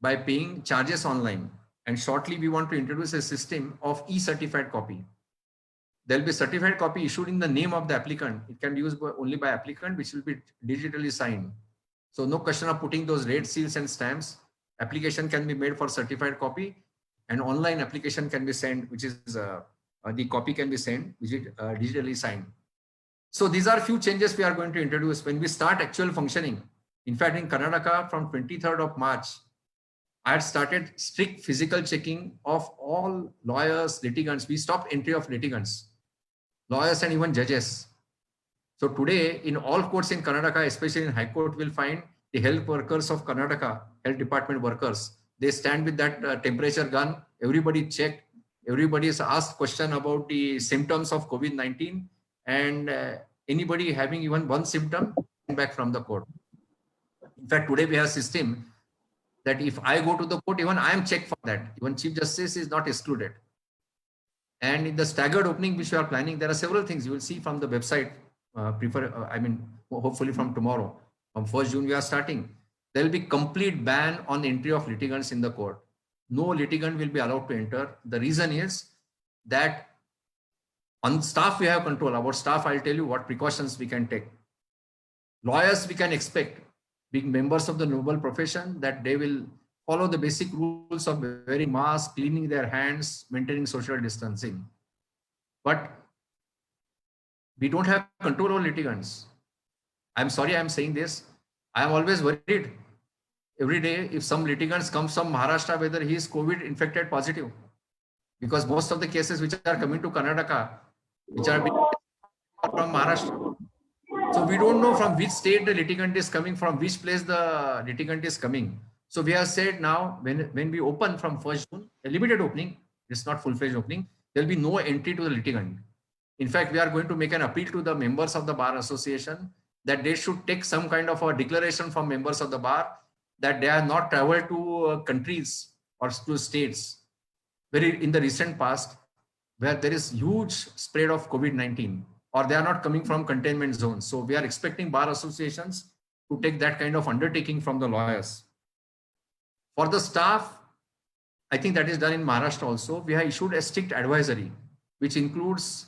by paying charges online. And shortly we want to introduce a system of e-certified copy. There will be certified copy issued in the name of the applicant. It can be used only by applicant, which will be digitally signed. So no question of putting those red seals and stamps. Application can be made for certified copy, and online application can be sent, which is the copy can be sent, which is digitally signed. So these are few changes we are going to introduce when we start actual functioning. In fact, in Karnataka from 23rd of March, I had started strict physical checking of all lawyers, litigants. We stopped entry of litigants, lawyers and even judges. So today in all courts in Karnataka, especially in High Court, we'll find the health workers of Karnataka, health department workers. They stand with that temperature gun. Everybody checked. Everybody is asked question about the symptoms of COVID-19, and anybody having even one symptom back from the court. In fact, today we have a system that if I go to the court, even I am checked for that. Even Chief Justice is not excluded. And in the staggered opening which we are planning, there are several things you will see from the website. Hopefully from tomorrow, from 1st June we are starting. There will be complete ban on entry of litigants in the court. No litigant will be allowed to enter. The reason is that on staff we have control. About staff, I'll tell you what precautions we can take. Lawyers we can expect, being members of the noble profession, that they will follow the basic rules of wearing masks, cleaning their hands, maintaining social distancing. But we don't have control over litigants. I'm sorry I'm saying this. I am always worried every day if some litigants comes from Maharashtra, whether he is COVID infected positive. Because most of the cases which are coming to Karnataka, which are from Maharashtra. So we don't know from which state the litigant is coming, from which place the litigant is coming. So we have said now, when we open from 1st June, a limited opening, it's not full-fledged opening, there will be no entry to the litigant. In fact, we are going to make an appeal to the members of the Bar Association that they should take some kind of a declaration from members of the bar that they are not traveled to countries or to states in the recent past where there is huge spread of COVID-19, or they are not coming from containment zones. So we are expecting bar associations to take that kind of undertaking from the lawyers. For the staff, I think that is done in Maharashtra also. We have issued a strict advisory, which includes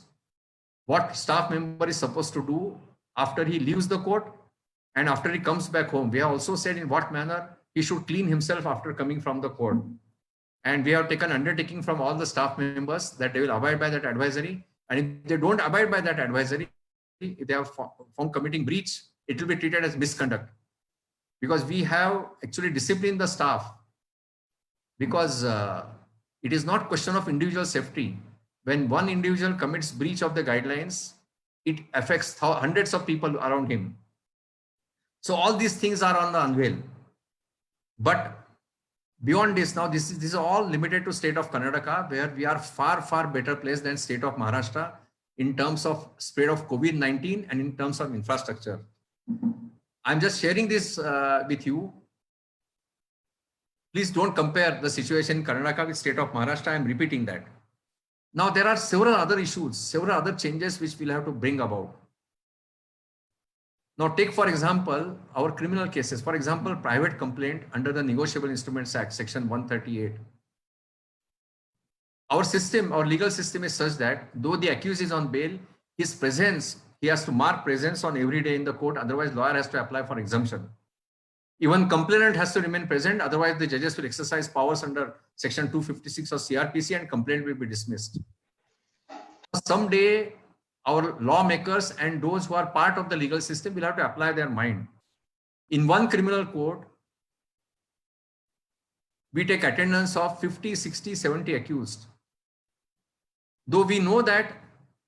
what staff member is supposed to do after he leaves the court and after he comes back home. We have also said in what manner he should clean himself after coming from the court. And we have taken undertaking from all the staff members that they will abide by that advisory. And if they don't abide by that advisory, if they have found committing breach, it will be treated as misconduct. Because we have actually disciplined the staff. Because it is not question of individual safety. When one individual commits breach of the guidelines, it affects hundreds of people around him. So all these things are on the unveil. But beyond this, now this is all limited to state of Karnataka, where we are far, far better placed than state of Maharashtra in terms of spread of COVID-19 and in terms of infrastructure. I'm just sharing this with you. Please don't compare the situation in Karnataka with state of Maharashtra. I'm repeating that. Now there are several other issues, several other changes which we'll have to bring about. Now take, for example, our criminal cases. For example, private complaint under the Negotiable Instruments Act, Section 138. Our system, our legal system is such that though the accused is on bail, his presence, he has to mark presence on every day in the court. Otherwise, lawyer has to apply for exemption. Even complainant has to remain present. Otherwise, the judges will exercise powers under Section 256 of CRPC and complaint will be dismissed. Someday, our lawmakers and those who are part of the legal system will have to apply their mind. In one criminal court, we take attendance of 50, 60, 70 accused. Though we know that,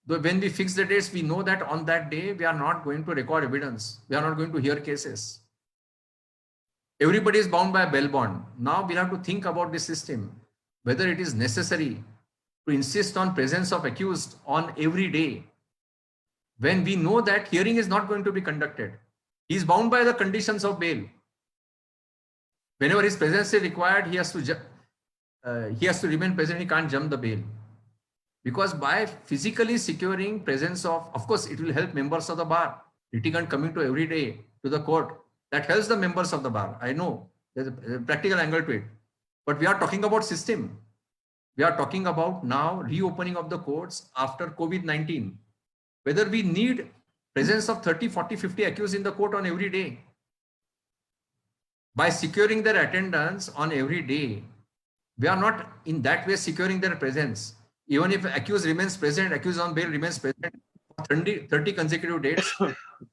when we fix the dates, we know that on that day, we are not going to record evidence. We are not going to hear cases. Everybody is bound by a bail bond. Now we'll have to think about the system, whether it is necessary to insist on presence of accused on every day, when we know that hearing is not going to be conducted. He is bound by the conditions of bail. Whenever his presence is required, he has to remain present. He can't jump the bail. Because by physically securing presence of course, it will help members of the bar, litigant coming to every day to the court. That helps the members of the bar. I know there's a practical angle to it. But we are talking about system. We are talking about now reopening of the courts after COVID-19. Whether we need presence of 30, 40, 50 accused in the court on every day. By securing their attendance on every day, we are not in that way securing their presence. Even if accused remains present, accused on bail remains present for 30 consecutive dates,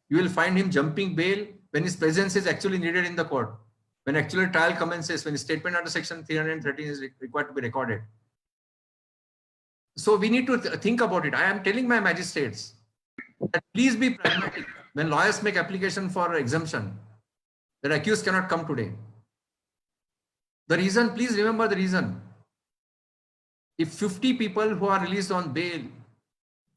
you will find him jumping bail when his presence is actually needed in the court. When actually trial commences, when his statement under Section 313 is required to be recorded. So we need to think about it. I am telling my magistrates that please be pragmatic when lawyers make application for exemption. The accused cannot come today. The reason, please remember the reason. If 50 people who are released on bail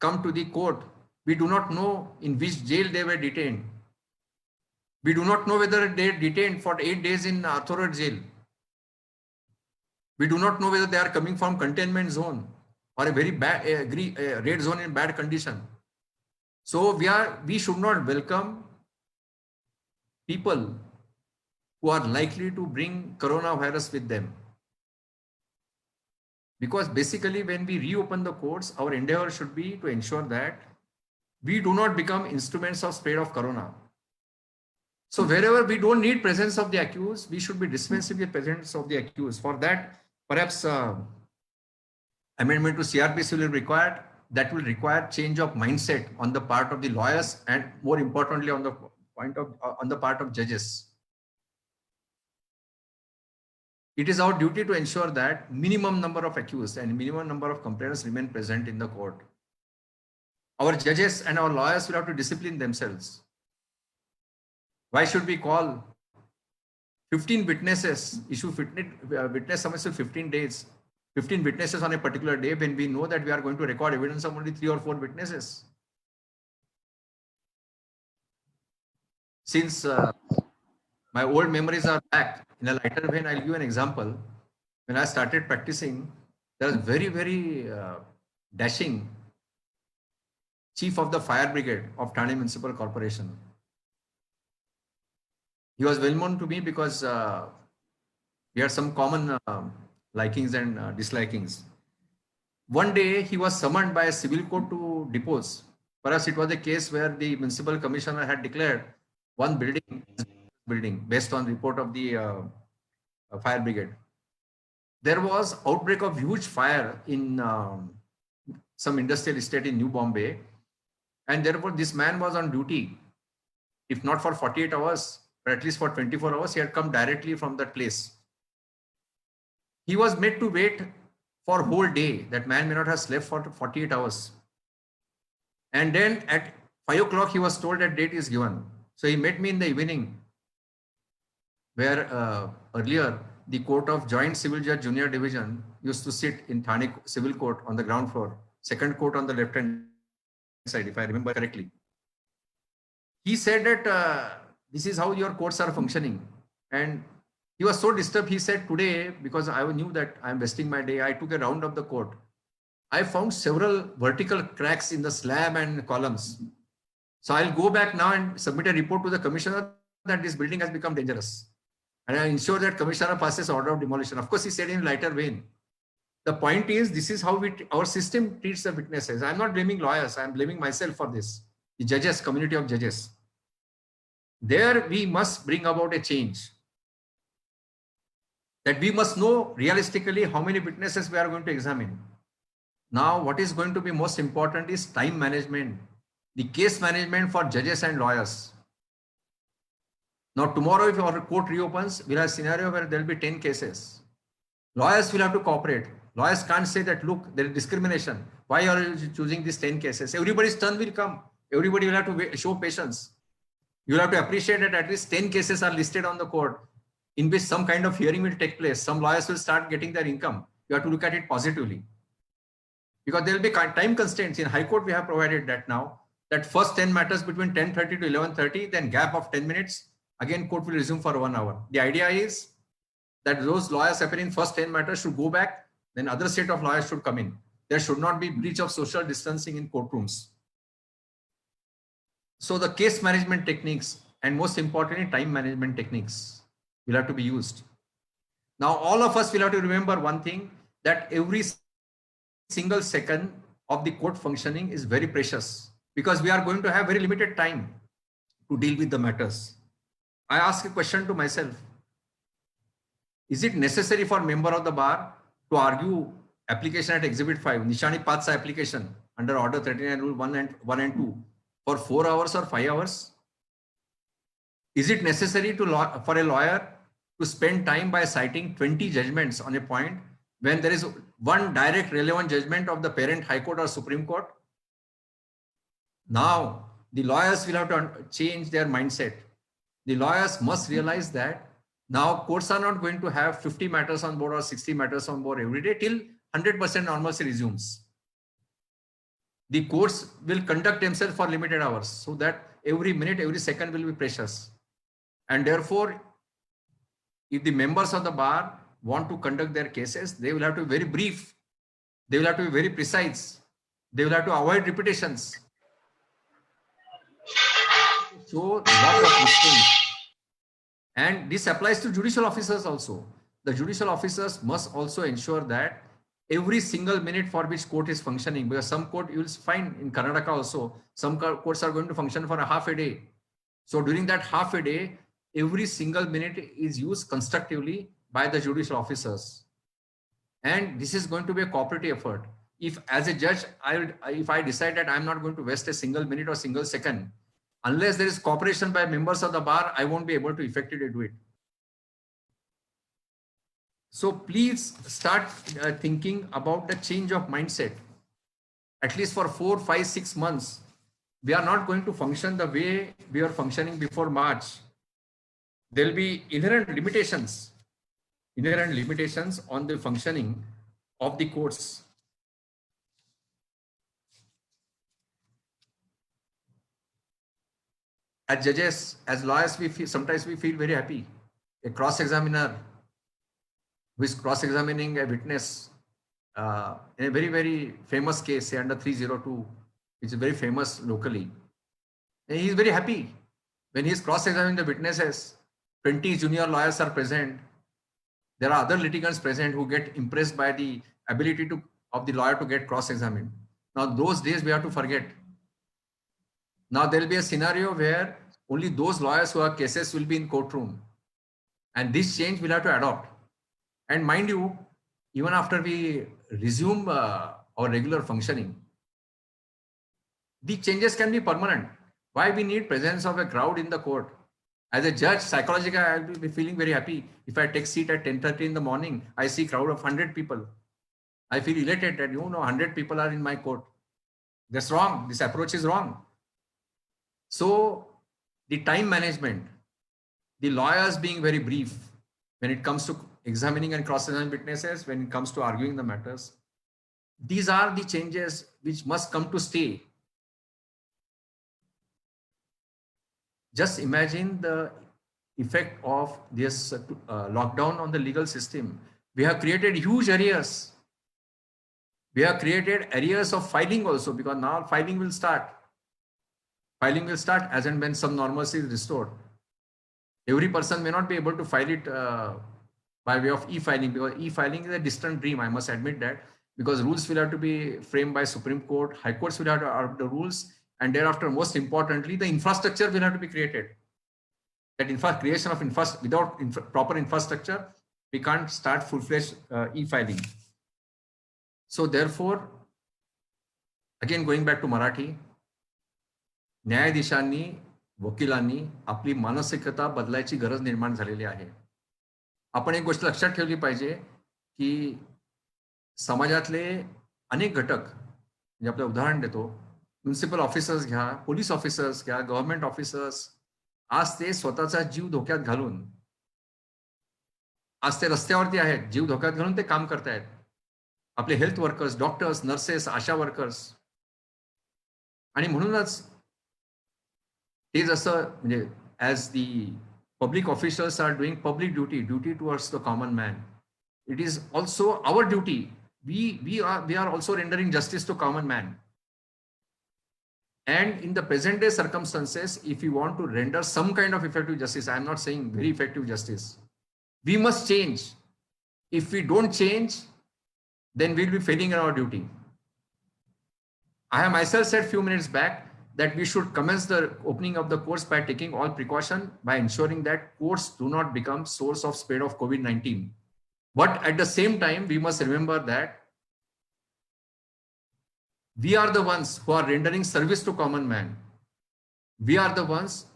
come to the court, we do not know in which jail they were detained. We do not know whether they are detained for 8 days in Arthur jail. We do not know whether they are coming from containment zone or a very bad red zone in bad condition. So we should not welcome people who are likely to bring coronavirus with them. Because basically when we reopen the courts, our endeavor should be to ensure that we do not become instruments of spread of corona. So wherever we don't need presence of the accused, we should be dispensing with presence of the accused. For that, perhaps amendment to CRPC will be required. That will require change of mindset on the part of the lawyers and more importantly on the part of judges. It is our duty to ensure that minimum number of accused and minimum number of complainants remain present in the court. Our judges and our lawyers will have to discipline themselves. Why should we call 15 witnesses, issue witness summons to 15 days, 15 witnesses on a particular day when we know that we are going to record evidence of only 3 or 4 witnesses? Since my old memories are back in a lighter vein, I'll give you an example. When I started practicing, there was very, very dashing chief of the fire brigade of Thane Municipal Corporation. He was well known to me because we had some common likings and dislikings. One day he was summoned by a civil court to depose. Perhaps it was a case where the municipal commissioner had declared one building based on report of the fire brigade. There was outbreak of huge fire in some industrial estate in New Bombay, and therefore this man was on duty, if not for 48 hours, but at least for 24 hours. He had come directly from that place. He was made to wait for a whole day. That man may not have slept for 48 hours. And then at 5 o'clock he was told that date is given. So he met me in the evening, where earlier the Court of Joint Civil Judge Junior Division used to sit in Thane Civil Court on the ground floor, second court on the left hand side, if I remember correctly. He said that this is how your courts are functioning. And he was so disturbed. He said, today, because I knew that I'm wasting my day, I took a round of the court. I found several vertical cracks in the slab and columns. So I'll go back now and submit a report to the commissioner that this building has become dangerous. And I ensure that commissioner passes order of demolition. Of course, he said in lighter vein. The point is, this is how our system treats the witnesses. I'm not blaming lawyers. I'm blaming myself for this. The judges, community of judges. There we must bring about a change. That we must know realistically how many witnesses we are going to examine. Now, what is going to be most important is time management, the case management for judges and lawyers. Now, tomorrow, if our court reopens, we'll have a scenario where there will be 10 cases. Lawyers will have to cooperate. Lawyers can't say that, look, there is discrimination. Why are you choosing these 10 cases? Everybody's turn will come. Everybody will have to show patience. You'll have to appreciate that at least 10 cases are listed on the court in which some kind of hearing will take place. Some lawyers will start getting their income. You have to look at it positively. Because there will be time constraints. In High Court, we have provided that now, that first 10 matters between 10:30 to 11:30, then gap of 10 minutes, again, court will resume for 1 hour. The idea is that those lawyers appearing first 10 matters should go back, then other set of lawyers should come in. There should not be breach of social distancing in courtrooms. So the case management techniques and most importantly, time management techniques will have to be used. Now, all of us will have to remember one thing, that every single second of the court functioning is very precious, because we are going to have very limited time to deal with the matters. I ask a question to myself. Is it necessary for a member of the bar to argue application at Exhibit 5, Nishani Patsa application under Order 39 Rule 1 and 2 for 4 hours or 5 hours? Is it necessary for a lawyer to spend time by citing 20 judgments on a point when there is one direct relevant judgment of the parent High Court or Supreme Court? Now, the lawyers will have to change their mindset. The lawyers must realize that now courts are not going to have 50 matters on board or 60 matters on board every day till 100% normalcy resumes. The courts will conduct themselves for limited hours so that every minute, every second will be precious. And therefore, if the members of the bar want to conduct their cases, they will have to be very brief. They will have to be very precise. They will have to avoid repetitions. So, lot of restraint. And this applies to judicial officers also. The judicial officers must also ensure that every single minute for which court is functioning, because some court you will find in Karnataka also, some courts are going to function for a half a day. So during that half a day, every single minute is used constructively by the judicial officers. And this is going to be a cooperative effort. If as a judge, if I decide that I'm not going to waste a single minute or single second, unless there is cooperation by members of the bar, I won't be able to effectively do it. So please start thinking about the change of mindset. At least for 4, 5, 6 months, we are not going to function the way we were functioning before March. There will be inherent limitations on the functioning of the courts. As judges, as lawyers, sometimes we feel very happy. A cross-examiner who is cross-examining a witness in a very, very famous case, say under 302, which is very famous locally. And he is very happy when he is cross-examining the witnesses. 20 junior lawyers are present. There are other litigants present who get impressed by the ability of the lawyer to get cross-examined. Now, those days we have to forget. Now, there will be a scenario where only those lawyers who have cases will be in courtroom. And this change we'll have to adopt. And mind you, even after we resume our regular functioning, the changes can be permanent. Why we need presence of a crowd in the court? As a judge, psychologically, I will be feeling very happy. If I take seat at 10:30 in the morning, I see crowd of 100 people. I feel elated that, 100 people are in my court. That's wrong. This approach is wrong. So the time management, the lawyers being very brief when it comes to examining and cross-examining witnesses, when it comes to arguing the matters. These are the changes which must come to stay. Just imagine the effect of this lockdown on the legal system. We have created huge areas. We have created areas of filing also, because now filing will start. Filing will start as and when some normalcy is restored. Every person may not be able to file it by way of e-filing, because e-filing is a distant dream, I must admit that, because rules will have to be framed by Supreme Court, High Courts will have to adopt the rules, and thereafter, most importantly, the infrastructure will have to be created. That creation of without proper infrastructure, we can't start full-fledged e-filing. So therefore, again going back to Marathi, न्यायाधीशांनी, वकिलांनी आपली मानसिकता बदलायची गरज निर्माण झालेली आहे. आपण एक गोष्ट लक्षात ठेवली पाहिजे की समाजातले अनेक घटक, म्हणजे आपलं उदाहरण देतो, म्युनिसिपल ऑफिसर्स घ्या, पोलीस ऑफिसर्स घ्या, गव्हर्नमेंट ऑफिसर्स, आज ते स्वतःचा जीव धोक्यात घालून, आज ते रस्त्यावरती आहेत, जीव धोक्यात घालून ते काम करतायत. आपले हेल्थ वर्कर्स, डॉक्टर्स, नर्सेस, आशा वर्कर्स. आणि म्हणूनच ते जसं म्हणजे as the public officials are doing public duty towards the common man, it is also our duty. We are also rendering justice to common man. And in the present day circumstances, if you want to render some kind of effective justice, I am not saying very effective justice, we must change. If we don't change, then we'll be failing in our duty. I have myself said few minutes back that we should commence the opening of the courts by taking all precaution, by ensuring that courts do not become source of spread of COVID-19. But at the same time, we must remember that we are the ones who are rendering service to common man. We are the ones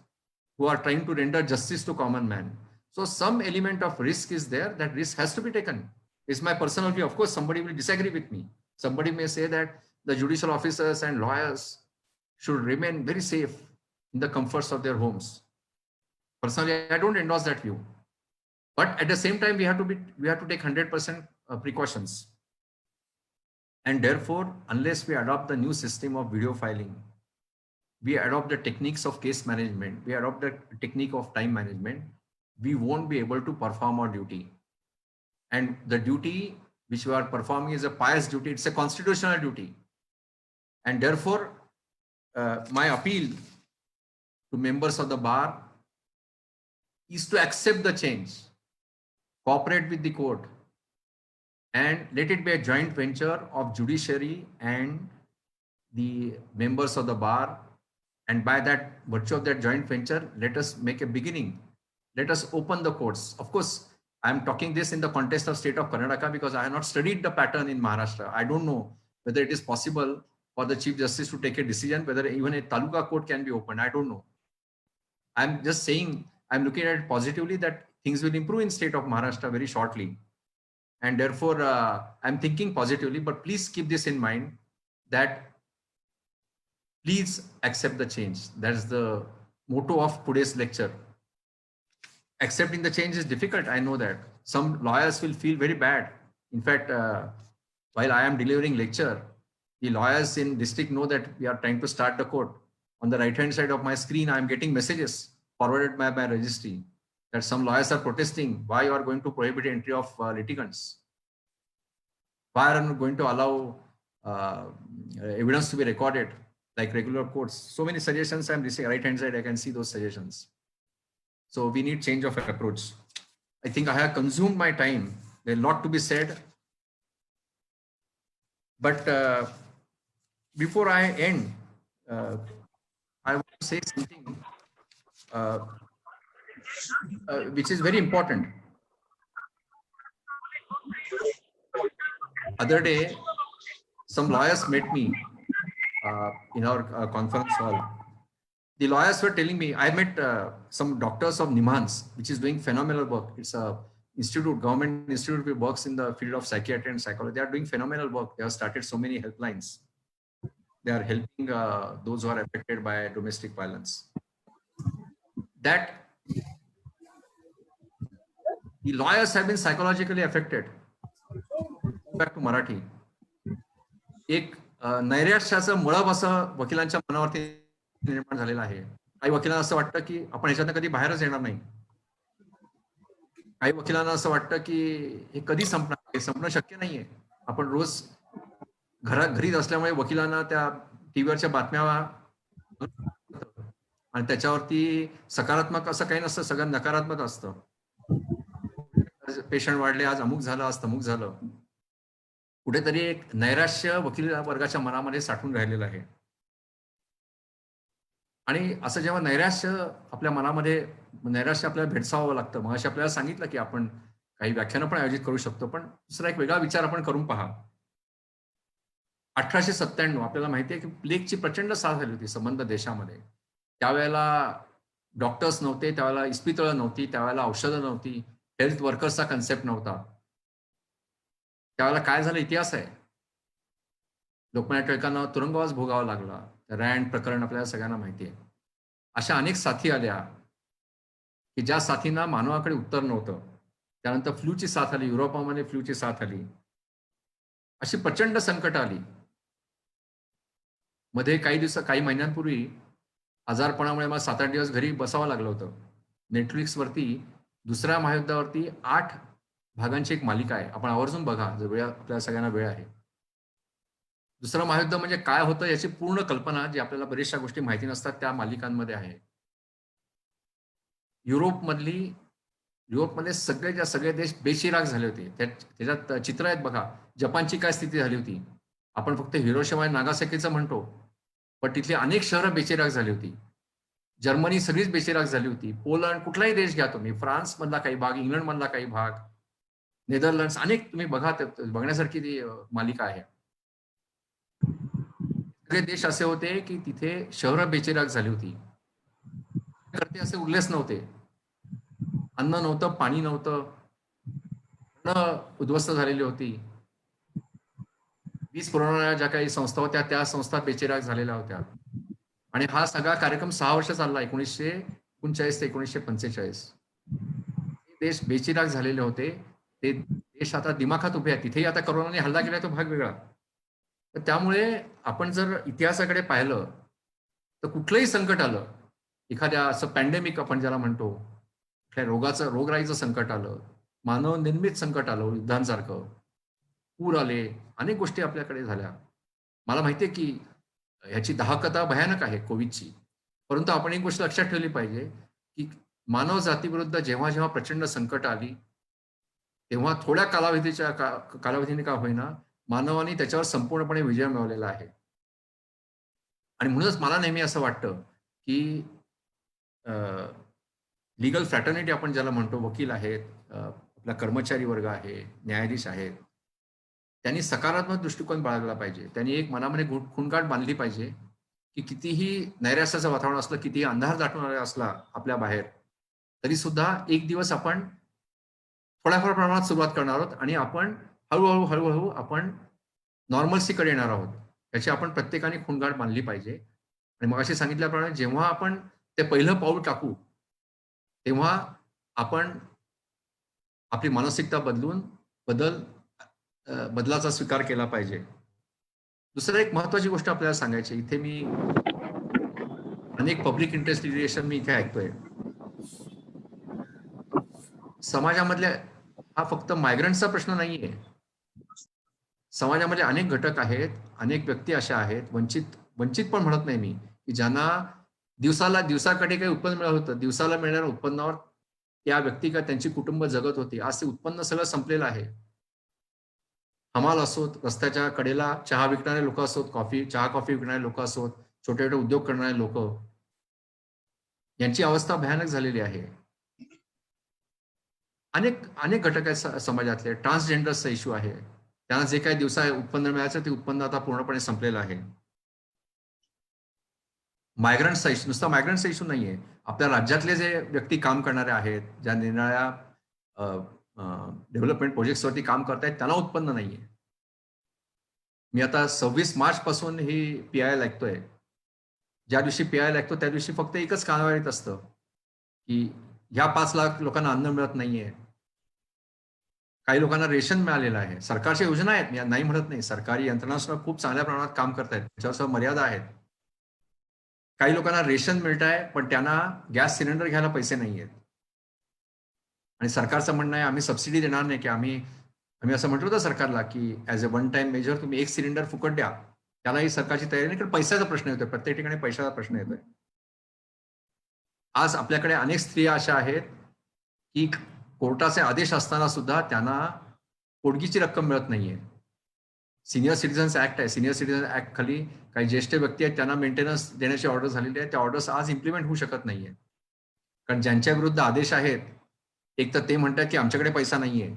who are trying to render justice to common man. So some element of risk is there. That risk has to be taken. It's my personal view. Of course, somebody will disagree with me. Somebody may say that the judicial officers and lawyers should remain very safe in the comforts of their homes. Personally, I don't endorse that view. But at the same time, we have to take 100% precautions. And therefore, unless we adopt the new system of video filing, we adopt the techniques of case management, we adopt the technique of time management, we won't be able to perform our duty. And the duty which we are performing is a pious duty. It's a constitutional duty. And therefore, my appeal to members of the bar is to accept the change, cooperate with the court, and let it be a joint venture of judiciary and the members of the bar. And by that virtue of that joint venture, let us make a beginning. Let us open the courts. Of course, I'm talking this in the context of state of Karnataka because I have not studied the pattern in Maharashtra. I don't know whether it is possible for the Chief Justice to take a decision, whether even a Taluka court can be opened. I don't know. I'm just saying, I'm looking at it positively that things will improve in state of Maharashtra very shortly. And therefore, I'm thinking positively, but please keep this in mind that please accept the change. That's the motto of today's lecture. Accepting the change is difficult. I know that. Some lawyers will feel very bad. In fact, while I am delivering lecture, the lawyers in district know that we are trying to start the court. On the right-hand side of my screen, I am getting messages forwarded by my registry that some lawyers are protesting why you are going to prohibit entry of litigants. Why are you going to allow evidence to be recorded like regular courts? So many suggestions I'm receiving. Right-hand side, I can see those suggestions. So we need change of approach. I think I have consumed my time. There's a lot to be said. But before I end, I want to say something which is very important. Other day, some lawyers met me in our conference hall. The lawyers were telling me, I met some doctors of Nimhans, which is doing phenomenal work. It's a institute, government institute which works in the field of psychiatry and psychology. They are doing phenomenal work. They have started so many helplines. they are helping those who are affected by domestic violence. That the lawyers have been psychologically affected. Back to Marathi. एक नैराश्याचं मुळाव असं वकिलांच्या मनावरती निर्माण झालेलं आहे. काही वकिलांना असं वाटतं की आपण ह्याच्यातनं कधी बाहेरच येणार नाही. काही वकिलांना असं वाटतं की हे कधी संपणार, हे संपणं शक्य नाहीये. आपण रोज घरीच असल्यामुळे वकिलांना त्या टीव्हीवरच्या बातम्या आणि त्याच्यावरती सकारात्मक असं काही नसतं, सगळं नकारात्मक असतं. पेशंट वाढले, आज अमुक झालं, आज तमुक झालं. कुठेतरी एक नैराश्य वकील वर्गाच्या मनामध्ये साठून राहिलेलं आहे. आणि असं जेव्हा नैराश्य आपल्या मनामध्ये नैराश्य आपल्याला भेडसावावं लागतं. मग आपल्याला सांगितलं की आपण काही व्याख्यानं पण आयोजित करू शकतो, पण दुसरा एक वेगळा विचार आपण करून पहा. 1897 आपल्याला माहिती आहे की प्लेगची प्रचंड साथ झाली होती संबंध देशामध्ये. त्यावेळेला डॉक्टर्स नव्हते, त्यावेळेला इस्पितळं नव्हती, त्यावेळेला औषधं नव्हती, हेल्थ वर्कर्सचा कन्सेप्ट नव्हता. त्यावेळेला काय झालं इतिहास आहे. लोकमान्य टिळकांना तुरुंगवास भोगावा लागला. रँड प्रकरण आपल्याला सगळ्यांना माहिती आहे. अशा अनेक साथी आल्या की ज्या साथींना मानवाकडे उत्तर नव्हतं. त्यानंतर फ्लूची साथ आली, युरोपामध्ये फ्लूची साथ आली. अशी प्रचंड संकट आली. मध्ये काही महिन्यांपूर्वी आजारपणामुळे मला 7-8 दिवस घरी बसावं लागलं होतं. नेटफ्लिक्सवरती दुसऱ्या महायुद्धावरती 8 भागांची एक मालिका आहे. आपण आवर्जून बघा, जर वेळ आपल्याला सगळ्यांना वेळ आहे. दुसरं महायुद्ध म्हणजे काय होतं याची पूर्ण कल्पना, जी आपल्याला बऱ्याचशा गोष्टी माहिती नसतात, त्या मालिकांमध्ये आहे. युरोपमधले सगळे देश बेचिराग झाले होते. त्याच्यात चित्र आहेत बघा. जपानची काय स्थिती झाली होती. आपण फक्त हिरोशिमा आणि नागासाकीचं म्हणतो, पण तिथली अनेक शहरं बेचिराग झाली होती. जर्मनी सगळीच बेचिराग झाली होती. पोलंड, कुठलाही देश घ्या तुम्ही, फ्रान्स मधला काही भाग, इंग्लंड मधला काही भाग, नेदरलँड्स, अनेक तुम्ही बघा, बघण्यासारखी ती मालिका आहे. सगळे देश असे होते की तिथे शहरं बेचिराग झाली होती. करते असे उरलेच नव्हते. अन्न नव्हतं, पाणी नव्हतं, उद्ध्वस्त झालेली होती. वीज पुरवणाऱ्या ज्या काही संस्था होत्या त्या संस्था बेचिराग झालेल्या होत्या. आणि हा सगळा कार्यक्रम 6 वर्ष चालला, 1939 ते 1945. देश बेचिराग झालेले होते. ते देश आता दिमाखात उभे आहेत. तिथेही आता करोनाने हल्ला केला, तो भाग वेगळा. तर त्यामुळे आपण जर इतिहासाकडे पाहिलं तर कुठलंही संकट आलं, एखाद्या असं पॅन्डेमिक आपण ज्याला म्हणतो, कुठल्या रोगराईचं संकट आलं, मानव निर्मित संकट आलं, युद्धांसारखं, पूर आले, अनेक गोष्टी आपल्याकडे झाल्या. मला माहितीये की ह्याची दाहकता भयानक आहे कोविडची. परंतु आपण एक गोष्ट लक्षात ठेवली पाहिजे की मानव जातीविरुद्ध जेव्हा जेव्हा प्रचंड संकट आली, तेव्हा थोड्या कालावधीने का होईना मानवाने त्याच्यावर संपूर्णपणे विजय मिळवलेला आहे. आणि म्हणूनच मला नेहमी असं वाटतं की लीगल फ्रॅटर्निटी आपण ज्याला म्हणतो, वकील आहेत, आपला कर्मचारी वर्ग आहे, न्यायाधीश आहेत, त्यांनी सकारात्मक दृष्टिकोन बाळगला पाहिजे. त्यांनी एक मनामध्ये खूणगाठ बांधली पाहिजे की कितीही नैराश्याचं वातावरण असलं, कितीही अंधार दाटून आलेला असला आपल्या बाहेर, तरी सुद्धा एक दिवस आपण थोड्याफार प्रमाणात सुरुवात करणार आहोत आणि आपण हळूहळू आपण नॉर्मल्सीकडे येणार आहोत. याची आपण प्रत्येकाने खूणगाठ बांधली पाहिजे. आणि मग असे सांगितल्याप्रमाणे जेव्हा आपण ते पहिलं पाऊल टाकू, तेव्हा आपण आपली मानसिकता बदलाचा स्वीकार केला पाहिजे. दुसरं एक महत्वाची गोष्ट आपल्याला सांगायची, इथे मी अनेक पब्लिक इंटरेस्ट लिटिगेशन मी इथे ऐकतोय. समाजामधल्या हा फक्त मायग्रंटचा प्रश्न नाहीये. समाजामध्ये अनेक घटक आहेत, अनेक व्यक्ती अशा आहेत, वंचित पण म्हणत नाही मी, की ज्यांना दिवसाकाठी काही उत्पन्न मिळत होतं, दिवसाला मिळणाऱ्या उत्पन्नावर त्या व्यक्ती का त्यांची कुटुंब जगत होती. आज ते उत्पन्न सगळं संपलेलं आहे. हमाल असोत, रस्त्याच्या कडेला चहा विकणारे लोक असोत, चहा कॉफी विकणारे लोक असोत, छोटे छोटे उद्योग करणारे लोक, यांची अवस्था भयानक झालेली आहे. अनेक घटक आहेत समाजातले. ट्रान्सजेंडर्सचा इश्यू आहे. त्यांना जे काही उत्पन्न मिळायचं ते उत्पन्न आता पूर्णपणे संपलेलं आहे. मायग्रंटचा इश्यू, नुसता मायग्रंटचा इश्यू नाहीये. आपल्या राज्यातले जे व्यक्ती काम करणारे आहेत, ज्या निरनिराळ्या डेव्हलपमेंट प्रोजेक्ट्सवरती काम करतायत, त्यांना उत्पन्न नाहीये. मी आता 26 मार्च पासून ही PIL ऐकतोय. ज्या दिवशी PIL ऐकतो त्या दिवशी फक्त एकच कानावर येत असतं की ह्या 5 लाख लोकांना अन्न मिळत नाहीये. काही लोकांना रेशन मिळालेलं आहे. सरकारच्या योजना आहेत, मी नाही म्हणत नाही. सरकारी यंत्रणा सुद्धा खूप चांगल्या प्रमाणात काम करतायत. त्याच्यावर मर्यादा आहेत. काही लोकांना रेशन मिळत आहे, पण त्यांना गॅस सिलेंडर घ्यायला पैसे नाहीयेत. आणि सरकारचं म्हणणं आहे आम्ही सबसिडी देणार नाही, की आम्ही असं म्हटलं होतं सरकारला की as a one time measure तुम्ही एक सिलेंडर फुकट द्या. त्यालाही सरकारची तयारी नाही, कारण पैशाचा प्रश्न येतोय. प्रत्येक ठिकाणी पैशाचा प्रश्न येतोय. आज आपल्याकडे अनेक स्त्रिया अशा आहेत की कोर्टाचे आदेश असताना सुद्धा त्यांना पोटगीची रक्कम मिळत नाहीये. सिनियर सिटीझन्स ऍक्ट आहे. सिनियर सिटीझन ऍक्ट खाली काही ज्येष्ठ व्यक्ती आहेत, त्यांना मेंटेनन्स देण्याची ऑर्डर झालेली आहे. त्या ऑर्डर्स आज इम्प्लिमेंट होऊ शकत नाहीये. कारण ज्यांच्या विरुद्ध आदेश आहेत, एक तर ते म्हणतात की आमच्याकडे पैसा नाहीये,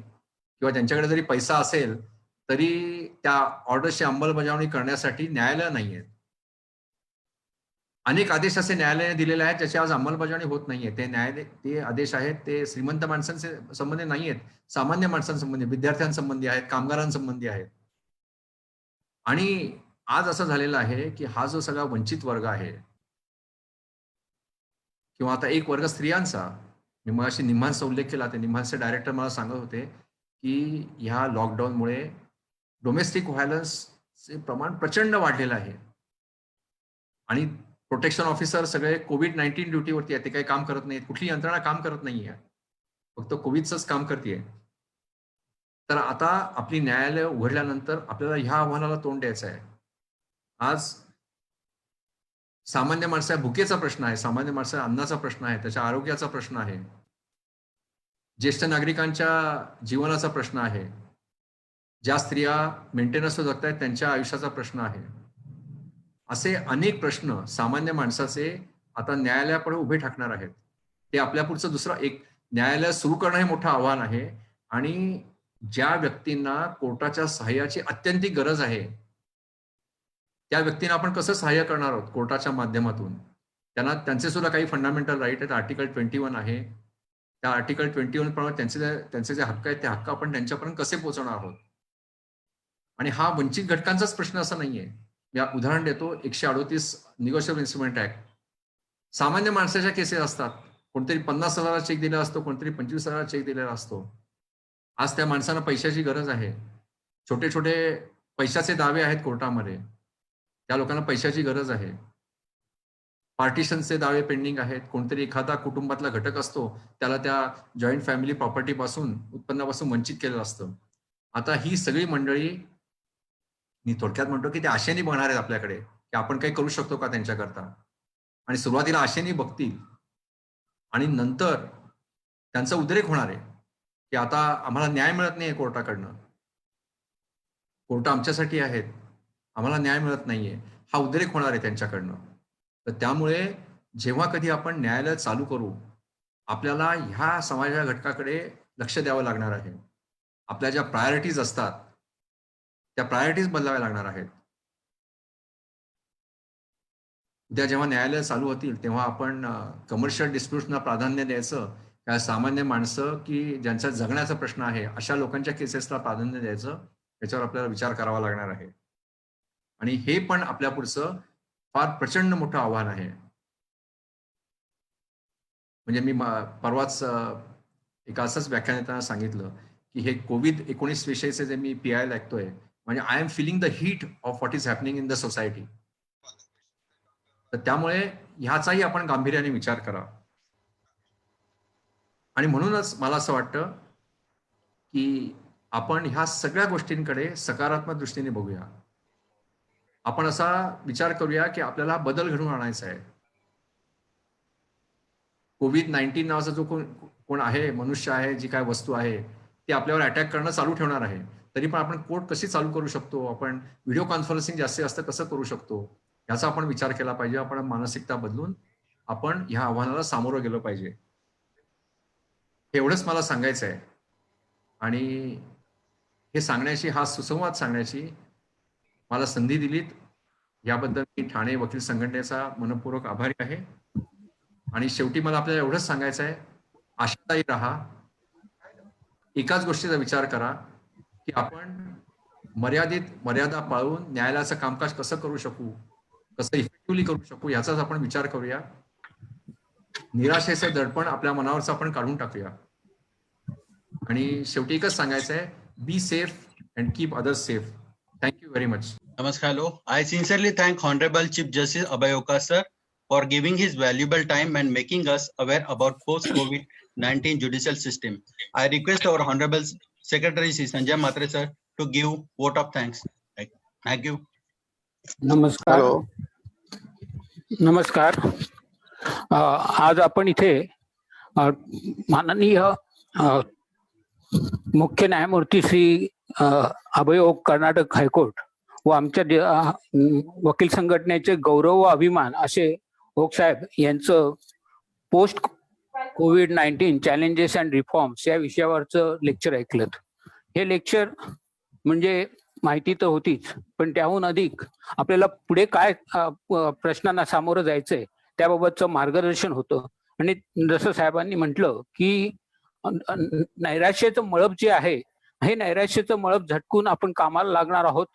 किंवा त्यांच्याकडे जरी पैसा असेल तरी त्या ऑर्डर्सची अंमलबजावणी करण्यासाठी न्यायालय नाहीयेत. अनेक आदेश असे न्यायालयाने दिलेले आहेत ज्याची आज अंमलबजावणी होत नाहीये. ते आदेश आहेत ते श्रीमंत माणसांचे संबंधी नाहीयेत, सामान्य माणसांसंबंधी, विद्यार्थ्यांसंबंधी आहेत, कामगारांसंबंधी आहेत. आणि आज असं झालेलं आहे की हा जो सगळा वंचित वर्ग आहे, किंवा आता एक वर्ग स्त्रियांचा, मी मगाशी निम्हांसचा उल्लेख केला, ते निम्हांसचे डायरेक्टर मला सांगत होते की ह्या लॉकडाऊनमुळे डोमेस्टिक व्हायलन्सचे प्रमाण प्रचंड वाढलेलं आहे. आणि प्रोटेक्शन ऑफिसर सगळे COVID-19 ड्युटीवरती आहेत, ते काही काम करत नाहीत. कुठली यंत्रणा काम करत नाहीये, फक्त कोविडचंच काम करते. तर आता आपली न्यायालय उघडल्यानंतर आपल्याला ह्या आव्हानाला तोंड द्यायचं आहे. आज सामान्य माणसा भुकेचा प्रश्न आहे, सामान्य माणसा अन्नाचा प्रश्न आहे, त्याच्या आरोग्याचा प्रश्न आहे, ज्येष्ठ नागरिकांच्या जीवनाचा प्रश्न आहे, ज्या स्त्रिया मेंटेनन्सवर जगतायत त्यांच्या आयुष्याचा प्रश्न आहे. असे अनेक प्रश्न सामान्य माणसाचे आता न्यायालयापुढे उभे ठाकणार आहेत. ते आपल्या पुढचं दुसरं एक न्यायालय सुरू करणं हे मोठं आव्हान आहे. आणि ज्या व्यक्तींना कोर्टाच्या सहाय्याची अत्यंतिक गरज आहे, त्या व्यक्तींना आपण कसं सहाय्य करणार आहोत कोर्टाच्या माध्यमातून? त्यांना त्यांचे सुद्धा काही फंडामेंटल राईट आहेत. आर्टिकल 21 आहे. त्या आर्टिकल 21 प्रमाणे त्यांचे जे हक्क आहेत, ते हक्क आपण त्यांच्यापर्यंत कसे पोहोचवणार आहोत? आणि हा वंचित घटकांचाच प्रश्न असा नाहीये. मी उदाहरण देतो, 138 निगोशिएबल इन्स्ट्रुमेंट ऍक्ट. सामान्य माणसाच्या केसेस असतात. कोणतरी 50,000 चेक दिला असतो, कोणतरी 25,000 चेक दिलेला असतो. आज त्या माणसाला पैशाची गरज आहे. छोटे छोटे पैशाचे दावे आहेत कोर्टामध्ये, त्या लोकांना पैशाची गरज आहे. पार्टिशनचे दावे पेंडिंग आहेत. कोणतरी एखादा कुटुंबातला घटक असतो, त्याला त्या जॉईंट फॅमिली प्रॉपर्टीपासून, उत्पन्नापासून वंचित केलेलं असतं. आता ही सगळी मंडळी, मी थोडक्यात म्हणतो की ते आशेने बघणार आहेत आपल्याकडे, की आपण काही करू शकतो का त्यांच्याकरता. आणि सुरुवातीला आशेने बघतील, आणि नंतर त्यांचा उद्रेक होणार आहे की आता आम्हाला न्याय मिळत नाहीये कोर्टाकडनं, कोर्ट आमच्यासाठी आहेत, आम्हाला न्याय मिळत नाहीये, हा उद्रेक होणार आहे त्यांच्याकडनं. तर त्यामुळे जेव्हा कधी आपण न्यायालय चालू करू, आपल्याला ह्या समाजाच्या घटकाकडे लक्ष द्यावं लागणार आहे. आपल्या ज्या प्रायोरिटीज असतात, त्या प्रायोरिटीज बदलाव्या लागणार आहेत. उद्या जेव्हा न्यायालय चालू होतील तेव्हा आपण कमर्शियल डिस्प्यूट्सना प्राधान्य द्यायचं, त्या सामान्य माणसं की ज्यांचा जगण्याचा प्रश्न आहे, अशा लोकांच्या केसेसला प्राधान्य द्यायचं, याच्यावर आपल्याला विचार करावा लागणार आहे. आणि हे पण आपल्या पुढचं फार प्रचंड मोठं आव्हान आहे. म्हणजे मी परवाच एका असंच व्याख्यान देताना सांगितलं की हे COVID-19 विषयीचे जे मी PIL ऐकतोय, म्हणजे I am feeling the heat of what is happening in the society. तर त्यामुळे ह्याचाही आपण गांभीर्याने विचार करा. आणि म्हणूनच मला असं वाटतं की आपण ह्या सगळ्या गोष्टींकडे सकारात्मक दृष्टीने बघूया. आपण असा विचार करूया की आपल्याला बदल घडवून आणायचा आहे. COVID-19 नावाचा जो कोण आहे, मनुष्य आहे, जी काय वस्तू आहे, ती आपल्यावर अटॅक करणं चालू ठेवणार आहे. तरी पण आपण कोर्ट कशी चालू करू शकतो, आपण व्हिडिओ कॉन्फरन्सिंग जास्तीत जास्त कसं करू शकतो, याचा आपण विचार केला पाहिजे. आपण मानसिकता बदलून आपण ह्या आव्हानाला सामोरं गेलो पाहिजे. एवढंच मला सांगायचं आहे. आणि हे सांगण्याची, हा सुसंवाद सांगण्याची मला संधी दिलीत, याबद्दल मी ठाणे वकील संघटनेचा मनपूर्वक आभारी आहे. आणि शेवटी मला आपल्याला एवढंच सांगायचं आहे, आशादायी राहा. एकाच गोष्टीचा विचार करा की आपण मर्यादा पाळून न्यायालयाचं कामकाज कसं करू शकू, कसं इफेक्टिव्हली करू शकू याचाच आपण विचार करूया. निराशेचं दडपण आपल्या मनावरचं आपण काढून टाकूया. आणि शेवटी एकच सांगायचं आहे, be safe and keep others safe. Thank you very much. Namaskar. Hello. I sincerely thank Honorable Chief Justice Abhay sir for giving his valuable time and making us aware about post-COVID-19 judicial system. I request our Honorable Secretary Sri Sanjay Matre sir to give vote of thanks. Thank you. नमस्कार. नमस्कार. आज आपण इथे माननीय मुख्य न्यायमूर्ती Shri Abhay okay Karnataka high court व आमच्या वकील संघटनेचे गौरव व अभिमान असे ओक साहेब यांचं post covid challenges and reforms या विषयावरचं लेक्चर ऐकलं. हे लेक्चर म्हणजे माहिती तर होतीच, पण त्याहून अधिक आपल्याला पुढे काय प्रश्नांना सामोरं जायचंय त्याबाबतचं मार्गदर्शन होतं. आणि जसं साहेबांनी म्हटलं की नैराश्याचं मळब जे आहे, हे नैराश्याचं मळब झटकून आपण कामाला लागणार आहोत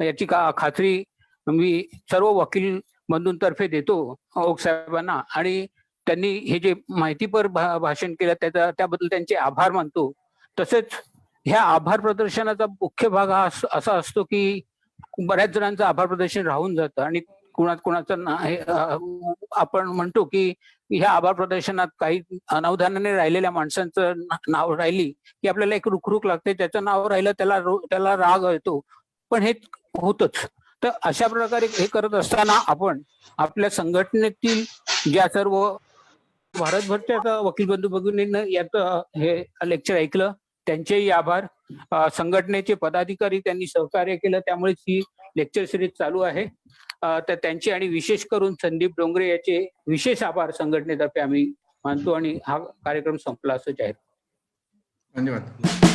याची खात्री मी सर्व वकील बंधूंतर्फे देतो ओक साहेबांना. आणि त्यांनी हे जे माहितीपर भाषण केलं त्याबद्दल त्यांचे आभार मानतो. तसेच ह्या आभार प्रदर्शनाचा मुख्य भाग हा असा असतो की बऱ्याच जणांचं आभार प्रदर्शन राहून जातं आणि कुणाचं आपण म्हणतो की ह्या आभार प्रदर्शनात काही अनावधानाने राहिलेल्या माणसांचं नाव राहिली की आपल्याला एक रुखरुख लागते, त्याचं नाव राहिलं त्याला राग येतो, पण हे होतच. तर अशा प्रकारे हे करत असताना आपण आपल्या संघटनेतील ज्या सर्व भारतभरच्या वकील बंधू भगिनींना याचं हे लेक्चर ऐकलं त्यांचेही आभार. संघटनेचे पदाधिकारी त्यांनी सहकार्य केलं, त्यामुळे ही लेक्चर सिरीज चालू आहे. तर त्यांचे आणि विशेष करून संदीप डोंगरे याचे विशेष आभार संघटनेतर्फे आम्ही मानतो आणि हा कार्यक्रम संपला असं जाहीर. धन्यवाद.